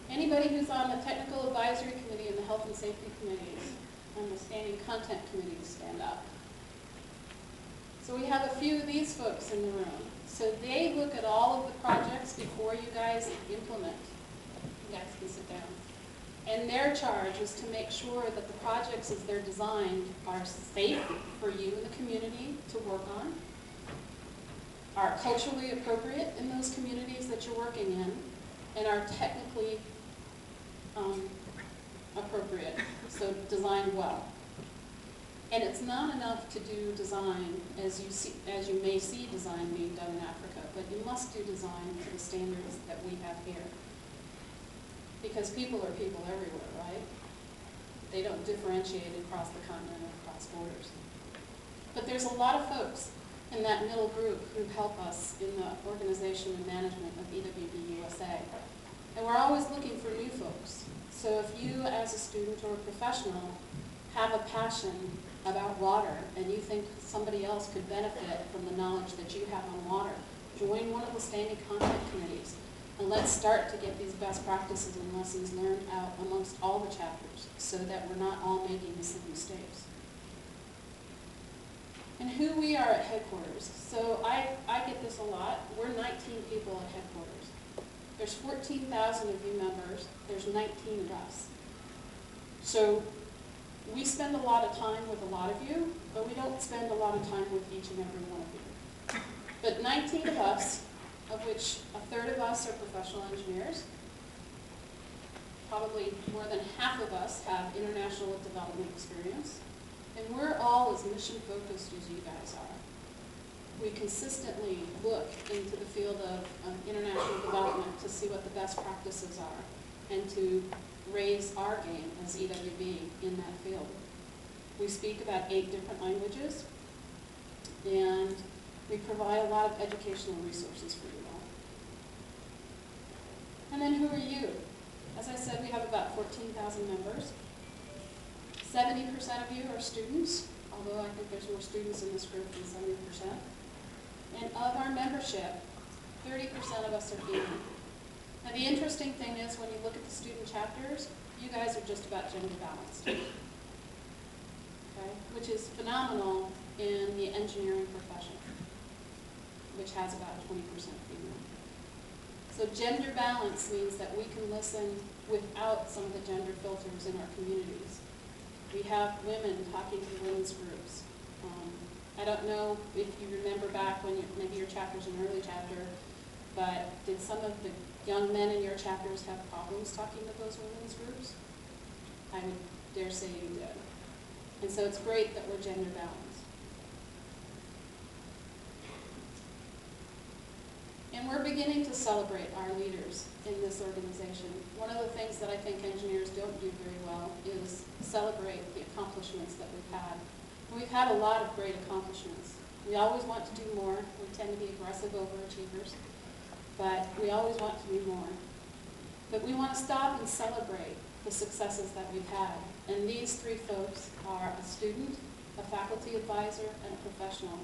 Anybody who's on the technical advisory committee and the health and safety committees and the standing content committees, stand up. So we have a few of these folks in the room. So they look at all of the projects before you guys implement. You guys can sit down. And their charge is to make sure that the projects as they're designed are safe for you and the community to work on, are culturally appropriate in those communities that you're working in, and are technically appropriate, so designed well. And it's not enough to do design as you may see design being done in Africa, but you must do design to the standards that we have here. Because people are people everywhere, right? They don't differentiate across the continent or across borders. But there's a lot of folks in that middle group who help us in the organization and management of EWB-USA. And we're always looking for new folks. So if you as a student or a professional have a passion about water and you think somebody else could benefit from the knowledge that you have on water, join one of the standing content committees. And let's start to get these best practices and lessons learned out amongst all the chapters so that we're not all making the same mistakes. And who we are at headquarters. So I get this a lot. We're 19 people at headquarters. There's 14,000 of you members. There's 19 of us. So we spend a lot of time with a lot of you, but we don't spend a lot of time with each and every one of you. But 19 of us, of which a third of us are professional engineers. Probably more than half of us have international development experience. And we're all as mission focused as you guys are. We consistently look into the field of international development to see what the best practices are and to raise our game as EWB in that field. We speak about 8 different languages, and we provide a lot of educational resources for you all. And then who are you? As I said, we have about 14,000 members. 70% of you are students, although I think there's more students in this group than 70%. And of our membership, 30% of us are female. Now the interesting thing is when you look at the student chapters, you guys are just about gender balanced. Okay? Which is phenomenal in the engineering profession, which has about 20% female. So gender balance means that we can listen without some of the gender filters in our communities. We have women talking to women's groups. I don't know if you remember back when maybe your chapter's an early chapter, but did some of the young men in your chapters have problems talking to those women's groups? I would dare say you did. And so it's great that we're gender balanced. And we're beginning to celebrate our leaders in this organization. One of the things that I think engineers don't do very well is celebrate the accomplishments that we've had. And we've had a lot of great accomplishments. We always want to do more. We tend to be aggressive overachievers, but we always want to do more. But we want to stop and celebrate the successes that we've had. And these 3 folks are a student, a faculty advisor, and a professional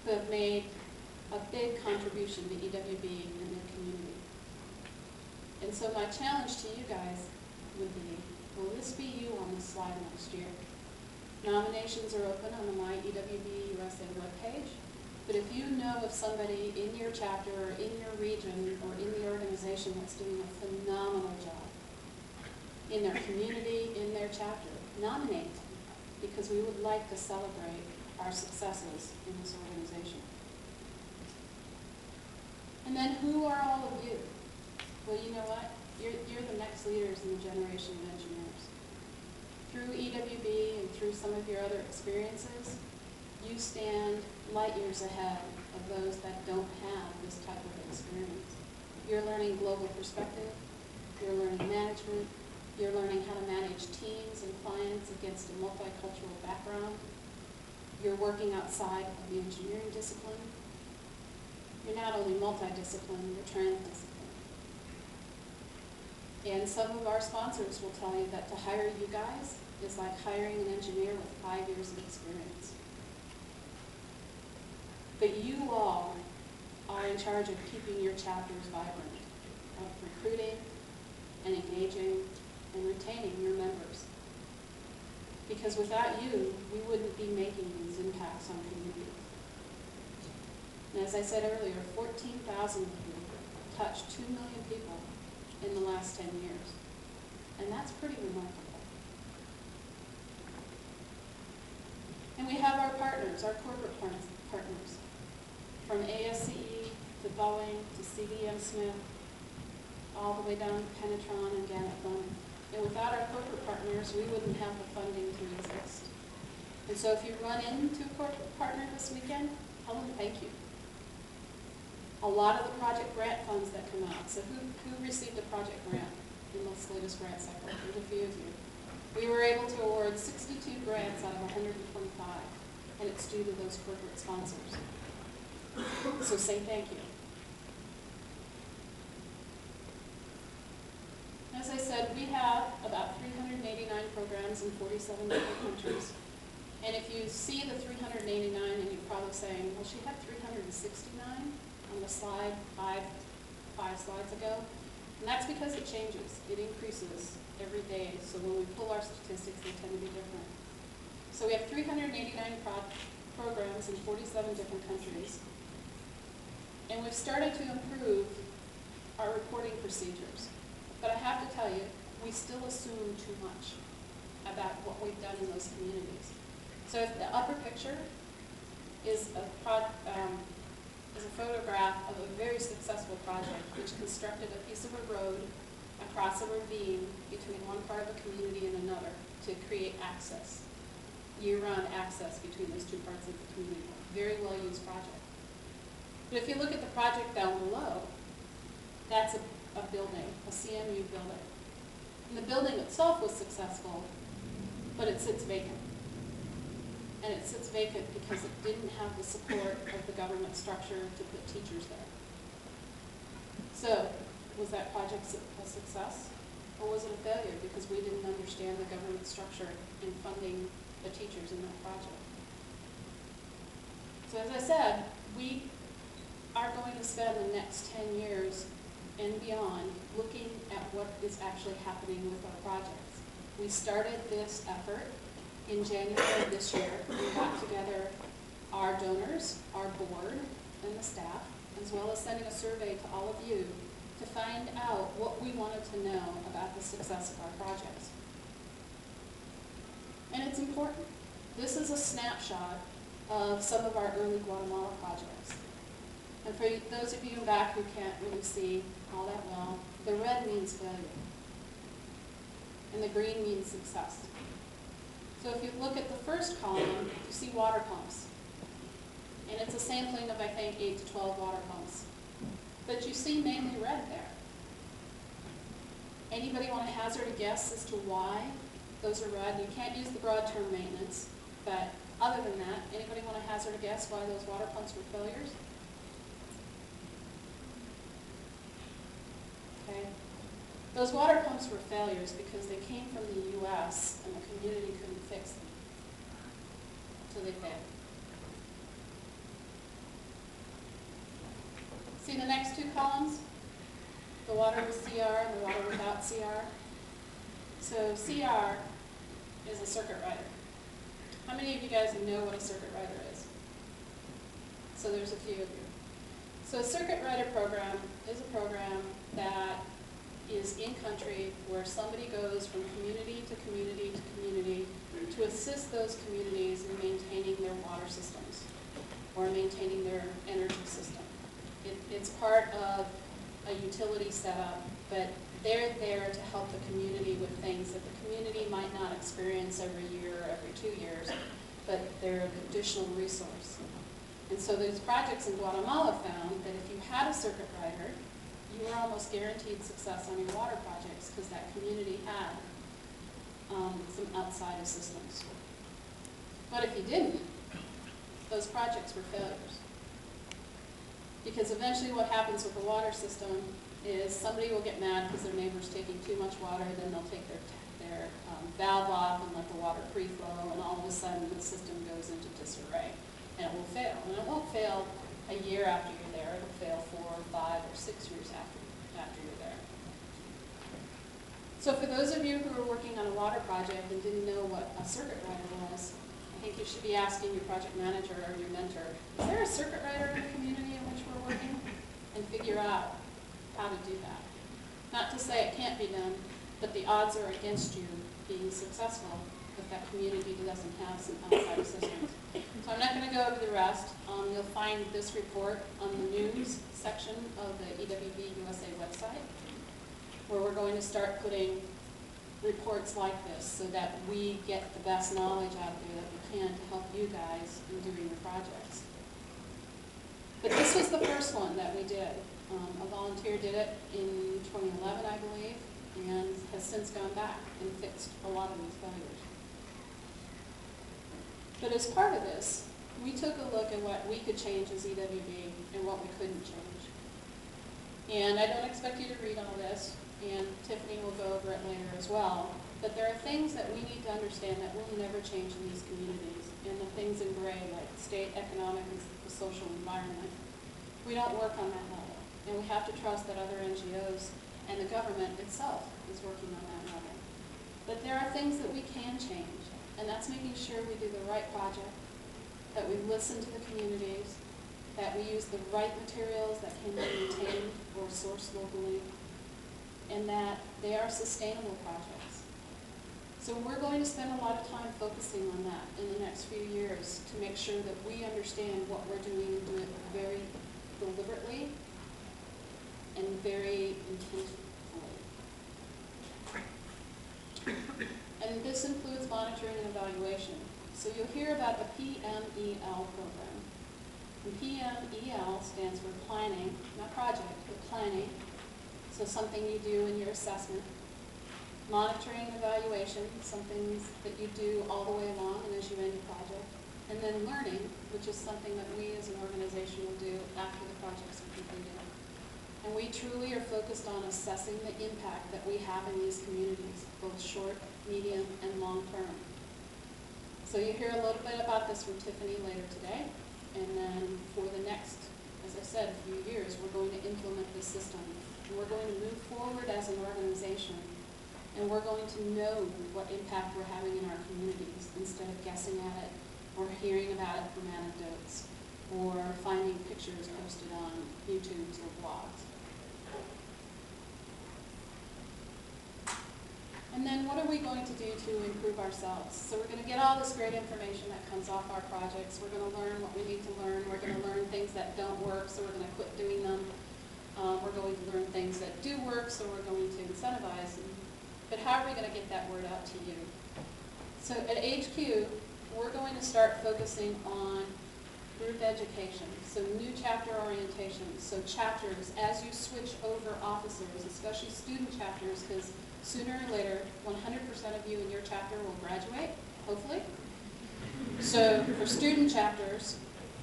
who have made a big contribution to EWB and their community. And so my challenge to you guys would be, will this be you on this slide next year? Nominations are open on the My EWB-USA webpage, but if you know of somebody in your chapter or in your region or in the organization that's doing a phenomenal job in their community, in their chapter, nominate them, because we would like to celebrate our successes in this organization. And then who are all of you? Well, you know what? You're the next leaders in the generation of engineers. Through EWB and through some of your other experiences, you stand light years ahead of those that don't have this type of experience. You're learning global perspective, you're learning management, you're learning how to manage teams and clients against a multicultural background. You're working outside of the engineering discipline. You're not only multidisciplined, you're transdisciplined. And some of our sponsors will tell you that to hire you guys is like hiring an engineer with 5 years of experience. But you all are in charge of keeping your chapters vibrant, of recruiting and engaging and retaining your members. Because without you, we wouldn't be making these impacts on communities. And as I said earlier, 14,000 of you touched 2 million people in the last 10 years. And that's pretty remarkable. And we have our partners, our corporate partners, from ASCE to Boeing to CBM Smith, all the way down to Penetron and Gannett Fund. And without our corporate partners, we wouldn't have the funding to exist. And so if you run into a corporate partner this weekend, tell them thank you. A lot of the project grant funds that come out. So who received a project grant in this latest grant cycle? There's a few of you. We were able to award 62 grants out of 125, and it's due to those corporate sponsors. So say thank you. As I said, we have about 389 programs in 47 different countries. And if you see the 389, and you're probably saying, well, she had 369 on the slide five slides ago. And that's because it changes. It increases every day. So when we pull our statistics, they tend to be different. So we have 389 programs in 47 different countries. And we've started to improve our reporting procedures. But I have to tell you, we still assume too much about what we've done in those communities. So if the upper picture is a photograph of a very successful project which constructed a piece of a road across a ravine between one part of a community and another to create access, year-round access between those two parts of the community. Very well-used project. But if you look at the project down below, that's a building, a CMU building. And the building itself was successful, but it sits vacant. And it sits vacant because it didn't have the support of the government structure to put teachers there. So, was that project a success? Or was it a failure because we didn't understand the government structure in funding the teachers in that project? So as I said, we are going to spend the next 10 years and beyond looking at what is actually happening with our projects. We started this effort in January of this year. We got together our donors, our board, and the staff, as well as sending a survey to all of you to find out what we wanted to know about the success of our projects. And it's important. This is a snapshot of some of our early Guatemala projects. And for those of you in back who can't really see all that well, the red means failure, and the green means success. So if you look at the first column, you see water pumps. And it's a sampling of, I think, 8 to 12 water pumps. But you see mainly red there. Anybody want to hazard a guess as to why those are red? You can't use the broad term maintenance, but other than that, anybody want to hazard a guess why those water pumps were failures? Okay. Those water pumps were failures because they came from the U.S. and the community couldn't fix them. So they failed. See the next two columns? The water with CR and the water without CR. So CR is a circuit rider. How many of you guys know what a circuit rider is? So there's a few of you. So a circuit rider program is a program that is in country where somebody goes from community to community to community to assist those communities in maintaining their water systems or maintaining their energy system. It's part of a utility setup, but they're there to help the community with things that the community might not experience every year or every 2 years, but they're an additional resource. And so those projects in Guatemala found that if you had a circuit rider, you were almost guaranteed success on your water projects because that community had some outside assistance. But if you didn't, those projects were failures. Because eventually what happens with the water system is somebody will get mad because their neighbor's taking too much water, then they'll take their valve off and let the water free-flow, and all of a sudden the system goes into disarray. And it will fail. And it won't fail a year after you're there. It'll fail 4 or 5 or 6 years after you're there. So for those of you who are working on a water project and didn't know what a circuit rider was, I think you should be asking your project manager or your mentor, is there a circuit rider in the community in which we're working? And figure out how to do that. Not to say it can't be done, but the odds are against you being successful if that community doesn't have some outside assistance. So I'm not going to go over the rest. You'll find this report on the news section of the EWB-USA website, where we're going to start putting reports like this so that we get the best knowledge out there that we can to help you guys in doing your projects. But this was the first one that we did. A volunteer did it in 2011, I believe, and has since gone back and fixed a lot of these failures. But as part of this, we took a look at what we could change as EWB and what we couldn't change. And I don't expect you to read all this, and Tiffany will go over it later as well, but there are things that we need to understand that will never change in these communities, and the things in gray, like state, economic, and the social environment. We don't work on that level, and we have to trust that other NGOs and the government itself is working on that level. But there are things that we can change, and that's making sure we do the right project, that we listen to the communities, that we use the right materials that can be maintained or sourced locally, and that they are sustainable projects. So we're going to spend a lot of time focusing on that in the next few years to make sure that we understand what we're doing and do it very deliberately and very intentionally. And this includes monitoring and evaluation. So you'll hear about a PMEL program. And PMEL stands for planning, not project, but planning. So something you do in your assessment. Monitoring and evaluation, something that you do all the way along and as you end your project. And then learning, which is something that we as an organization will do after the projects are completed. And we truly are focused on assessing the impact that we have in these communities, both short, medium, and long term. So you hear a little bit about this from Tiffany later today. And then for the next, as I said, few years, we're going to implement this system. And we're going to move forward as an organization. And we're going to know what impact we're having in our communities instead of guessing at it or hearing about it from anecdotes or finding pictures posted on YouTubes or blogs. And then what are we going to do to improve ourselves? So we're going to get all this great information that comes off our projects. We're going to learn what we need to learn. We're going to learn things that don't work, so we're going to quit doing them. We're going to learn things that do work, so we're going to incentivize them. But how are we going to get that word out to you? So at HQ, we're going to start focusing on group education, so new chapter orientation. So chapters, as you switch over officers, especially student chapters, because sooner or later, 100% of you in your chapter will graduate, hopefully. So for student chapters,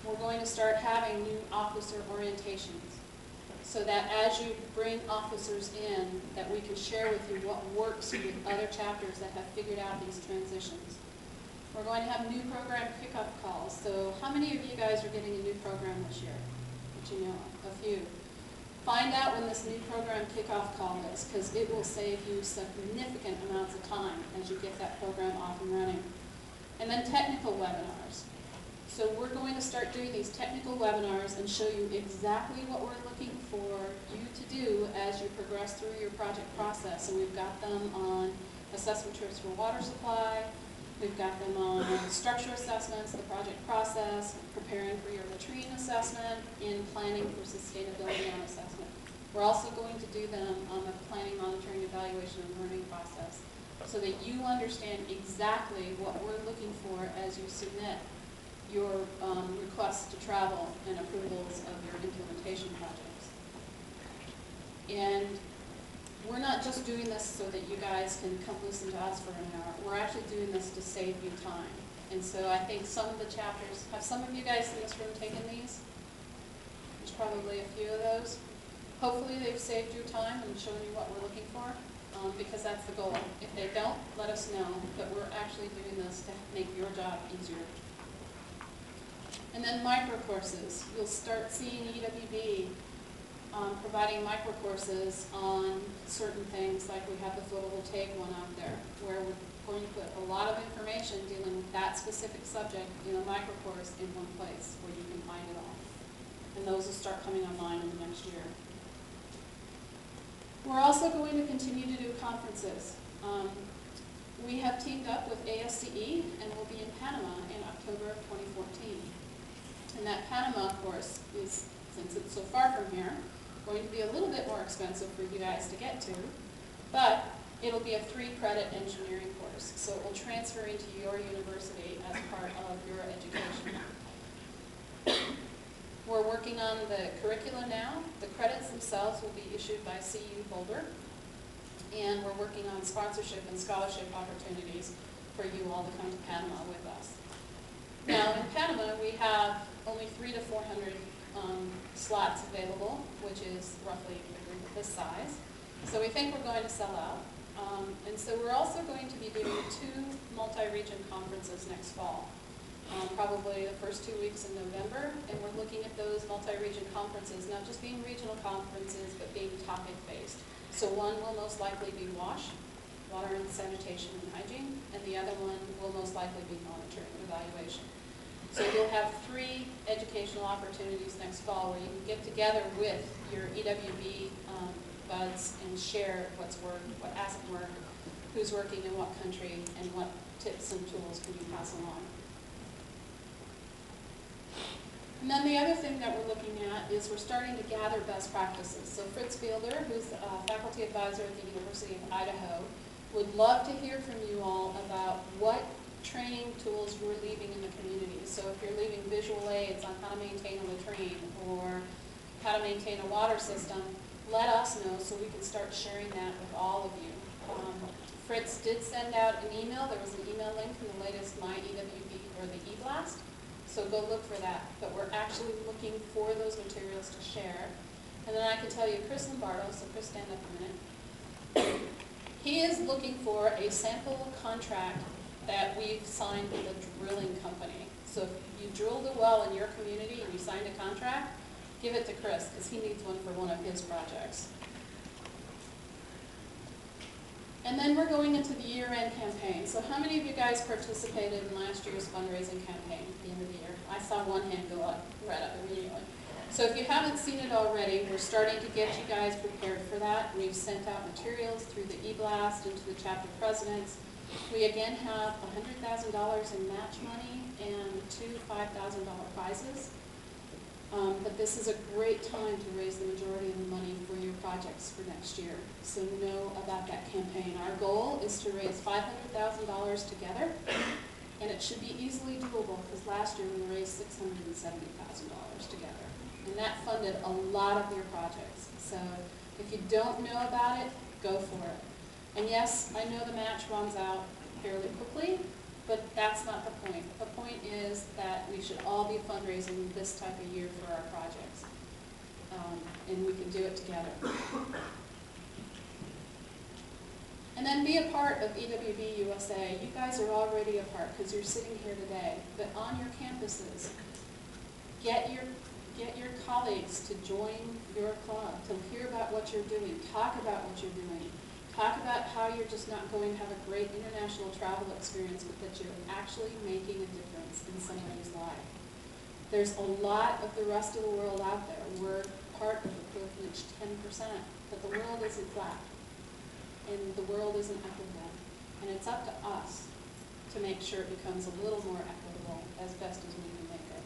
we're going to start having new officer orientations, so that as you bring officers in, that we can share with you what works with other chapters that have figured out these transitions. We're going to have new program kickoff calls. So how many of you guys are getting a new program this year? That you know of? A few. Find out when this new program kickoff call is, because it will save you significant amounts of time as you get that program off and running. And then technical webinars. So we're going to start doing these technical webinars and show you exactly what we're looking for you to do as you progress through your project process. And we've got them on assessment trips for water supply. We've got them on structure assessments, the project process, preparing for your latrine assessment, and planning for sustainability on assessment. We're also going to do them on the planning, monitoring, evaluation, and learning process so that you understand exactly what we're looking for as you submit your requests to travel and approvals of your implementation projects. And we're not just doing this so that you guys can come listen to us for an hour. We're actually doing this to save you time. And so I think some of the chapters, have some of you guys in this room taken these? There's probably a few of those. Hopefully they've saved you time and shown you what we're looking for, because that's the goal. If they don't, let us know. But we're actually doing this to make your job easier. And then micro courses. You'll start seeing EWB providing micro courses on certain things, like we have the photovoltaic one out there, where going to put a lot of information dealing with that specific subject in a microcourse in one place where you can find it all. And those will start coming online in the next year. We're also going to continue to do conferences. We have teamed up with ASCE and we'll be in Panama in October of 2014. And that Panama course is, since it's so far from here, going to be a little bit more expensive for you guys to get to, but it'll be a 3-credit engineering course. So it will transfer into your university as part of your education. We're working on the curricula now. The credits themselves will be issued by CU Boulder. And we're working on sponsorship and scholarship opportunities for you all to come to Panama with us. Now, in Panama, we have only 300 to 400 slots available, which is roughly this size. So we think we're going to sell out. And so we're also going to be doing 2 multi-region conferences next fall, probably the first 2 weeks in November. And we're looking at those multi-region conferences, not just being regional conferences, but being topic-based. So one will most likely be WASH, water and sanitation and hygiene, and the other one will most likely be monitoring and evaluation. So you'll have 3 educational opportunities next fall where you can get together with your EWB buds and share what's worked, what hasn't worked, who's working in what country, and what tips and tools can you pass along. And then the other thing that we're looking at is we're starting to gather best practices. So Fritz Fielder, who's a faculty advisor at the University of Idaho, would love to hear from you all about what training tools you're leaving in the community. So if you're leaving visual aids on how to maintain a latrine or how to maintain a water system, let us know so we can start sharing that with all of you. Fritz did send out an email. There was an email link in the latest My EWB or the eBlast. So go look for that. But we're actually looking for those materials to share. And then I can tell you Chris Lombardo, so Chris, stand up a minute. He is looking for a sample contract that we've signed with a drilling company. So if you drilled a well in your community and you signed a contract, give it to Chris, because he needs one for one of his projects. And then we're going into the year-end campaign. So how many of you guys participated in last year's fundraising campaign at the end of the year? I saw one hand go up, right up immediately. So if you haven't seen it already, we're starting to get you guys prepared for that. We've sent out materials through the eBlast and to the chapter presidents. We again have $100,000 in match money and 2 $5,000 prizes. But this is a great time to raise the majority of the money for your projects for next year. So know about that campaign. Our goal is to raise $500,000 together, and it should be easily doable because last year we raised $670,000 together. And that funded a lot of your projects. So if you don't know about it, go for it. And yes, I know the match runs out fairly quickly, but that's not the point. The point is that we should all be fundraising this type of year for our projects. And we can do it together. And then be a part of EWB-USA. You guys are already a part because you're sitting here today. But on your campuses, get your colleagues to join your club, to hear about what you're doing, talk about what you're doing. Talk about how you're just not going to have a great international travel experience, but that you're actually making a difference in somebody's life. There's a lot of the rest of the world out there. We're part of the privileged 10%, but the world isn't flat, and the world isn't equitable. And it's up to us to make sure it becomes a little more equitable as best as we can make it.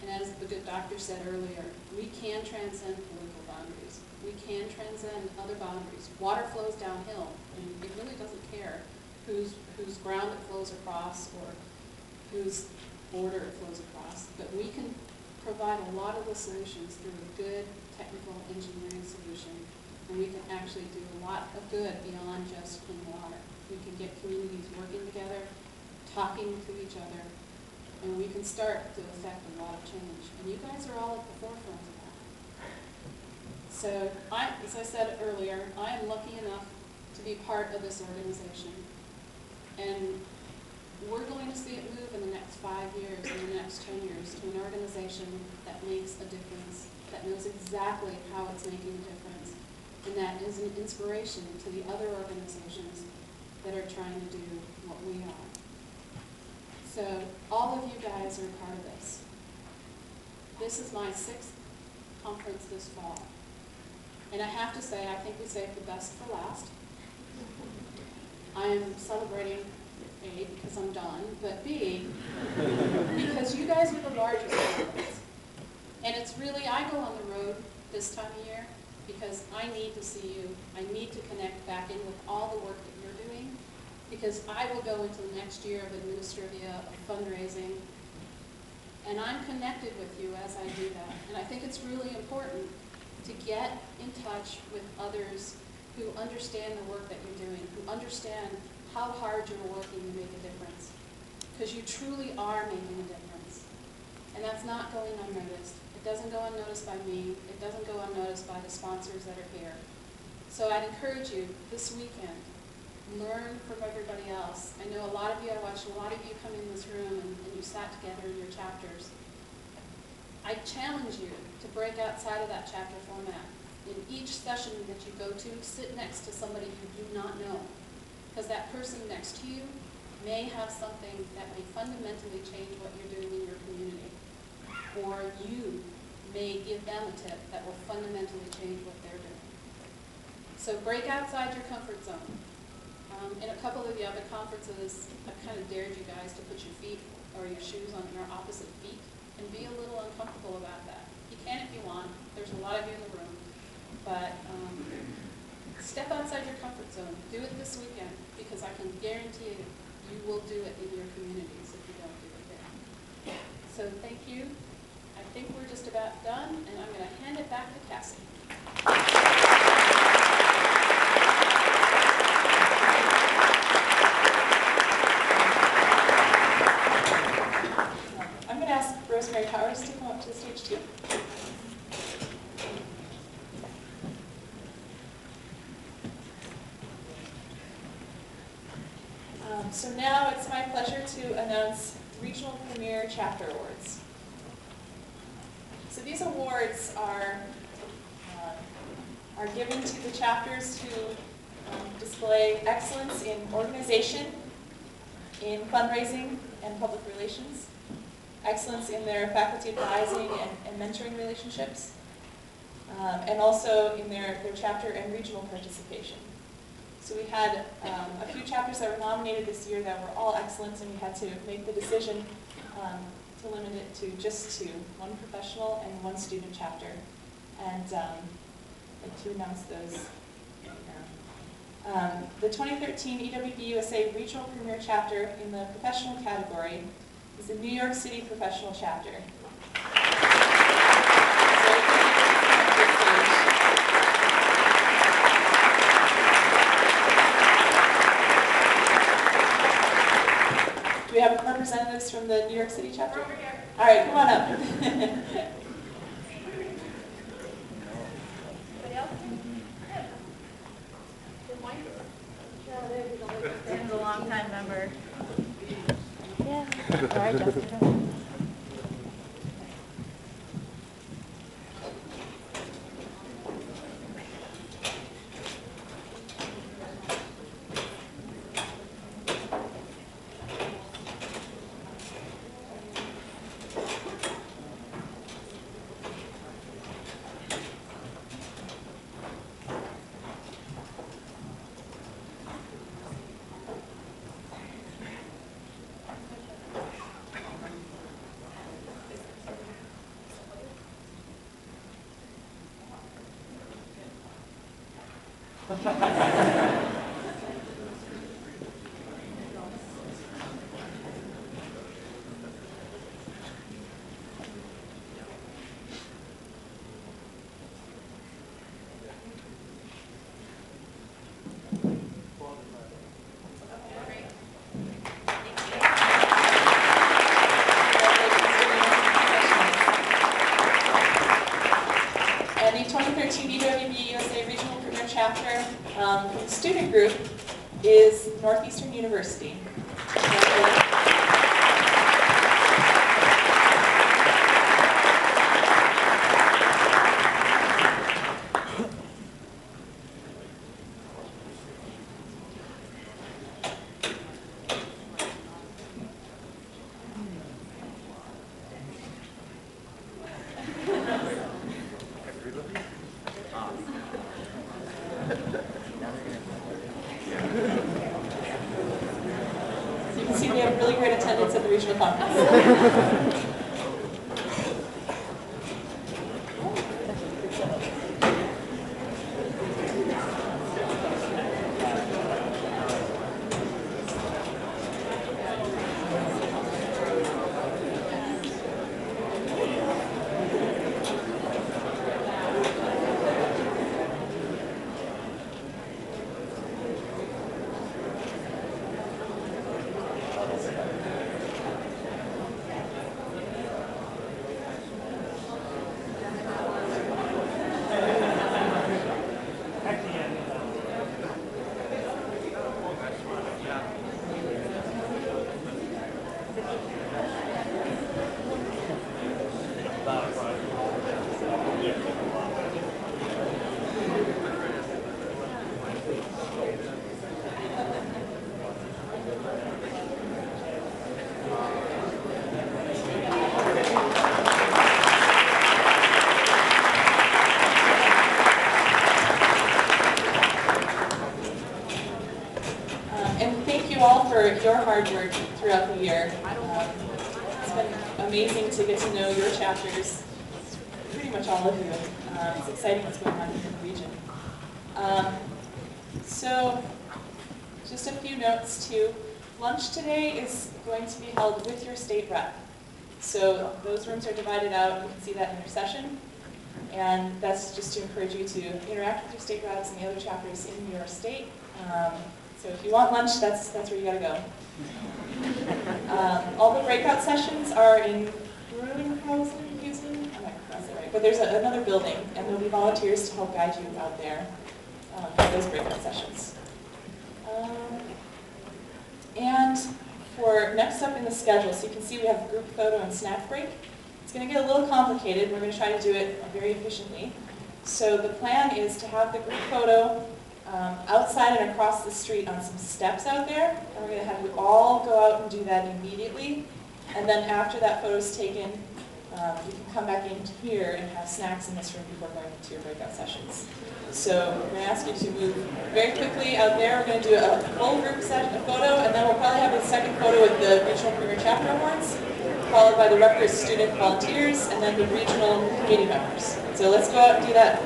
And as the good doctor said earlier, we can transcend political boundaries. We can transcend other boundaries. Water flows downhill, and it really doesn't care whose ground it flows across or whose border it flows across. But we can provide a lot of the solutions through a good technical engineering solution, and we can actually do a lot of good beyond just clean water. We can get communities working together, talking to each other, and we can start to affect a lot of change. And you guys are all at the forefront of that. So, as I said earlier, I am lucky enough to be part of this organization. And we're going to see it move in the next 5 years, in the next 10 years, to an organization that makes a difference, that knows exactly how it's making a difference, and that is an inspiration to the other organizations that are trying to do what we are. So all of you guys are a part of this. This is my 6th conference this fall. And I have to say, I think we saved the best for last. I am celebrating A, because I'm done, but B, because you guys are the largest conference. And it's really, I go on the road this time of year because I need to see you. I need to connect back in with all the work that you're doing, because I will go into the next year of administrivia, of fundraising, and I'm connected with you as I do that. And I think it's really important to get in touch with others who understand the work that you're doing, who understand how hard you're working to make a difference, because you truly are making a difference. And that's not going unnoticed. It doesn't go unnoticed by me. It doesn't go unnoticed by the sponsors that are here. So I'd encourage you this weekend, learn from everybody else. I know a lot of you, I watched a lot of you come in this room and you sat together in your chapters. I challenge you to break outside of that chapter format. In each session that you go to, sit next to somebody you do not know, because that person next to you may have something that may fundamentally change what you're doing in your community, or you may give them a tip that will fundamentally change what they're doing. So break outside your comfort zone. In a couple of the other conferences, I've kind of dared you guys to put your feet or your shoes on your opposite feet and be a little uncomfortable about that. You can if you want. There's a lot of you in the room. But step outside your comfort zone. Do it this weekend, because I can guarantee you will do it in your communities if you don't do it there. So thank you. I think we're just about done, and I'm going to hand it back to Cathy. I'm going to ask Rosemary Howard to come up to the stage too. So now it's my pleasure to announce Regional Premier Chapter Awards. So these awards are given to the chapters who display excellence in organization, in fundraising and public relations, excellence in their faculty advising and mentoring relationships, and also in their chapter and regional participation. So we had a few chapters that were nominated this year that were all excellent, and we had to make the decision to limit it to just 2, one professional and one student chapter. And I'd like to announce those right now. The 2013 EWB-USA Regional Premier Chapter in the professional category is the New York City Professional Chapter. Do we have representatives from the New York City chapter? Over here. All right, come on up. Anybody else? Tim's a long-time member. Yeah. All right, Jessica. And the 2013 EWB-USA Regional Premier Chapter student group is Northeastern University. had really great attendance at the regional conference. For your hard work throughout the year. It's been amazing to get to know your chapters, pretty much all of you. It's exciting what's going on here in the region. So, just a few notes too. Lunch today is going to be held with your state rep. So those rooms are divided out. You can see that in your session. And that's just to encourage you to interact with your state reps and the other chapters in your state. So if you want lunch, that's where you gotta go. All the breakout sessions are in Grunhausen, Houston? I might pronounce that right. But there's another building, and there'll be volunteers to help guide you out there for those breakout sessions. And for next up in the schedule, so you can see we have group photo and snack break. It's gonna get a little complicated. We're gonna try to do it very efficiently. So the plan is to have the group photo outside and across the street on some steps out there. And we're going to have you all go out and do that immediately. And then after that photo is taken, you can come back in here and have snacks in this room before going into your breakout sessions. So we're going to ask you to move very quickly out there. We're going to do a full group session, a photo, and then we'll probably have a second photo with the Regional Premier Chapter Awards, followed by the Rutgers student volunteers, and then the regional committee members. So let's go out and do that.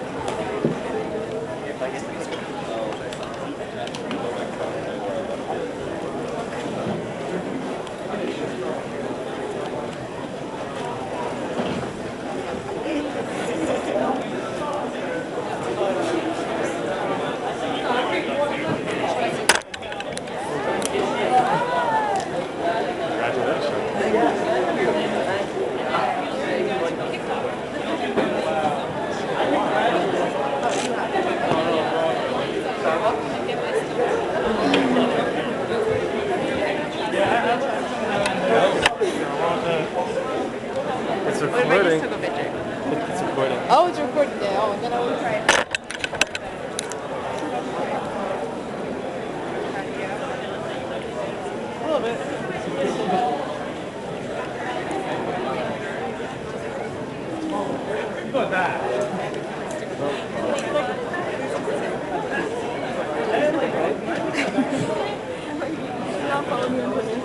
It's recording. It's recording. Oh, it's recording. Yeah. Oh, then I will try it. A little bit. You got that. Follow me on Twitter.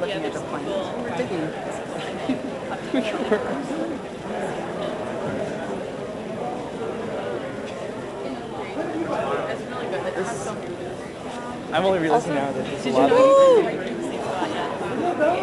Looking at the plans. We're digging. That's really good. It has some. I'm only realizing now that there's a Did lot you of... know you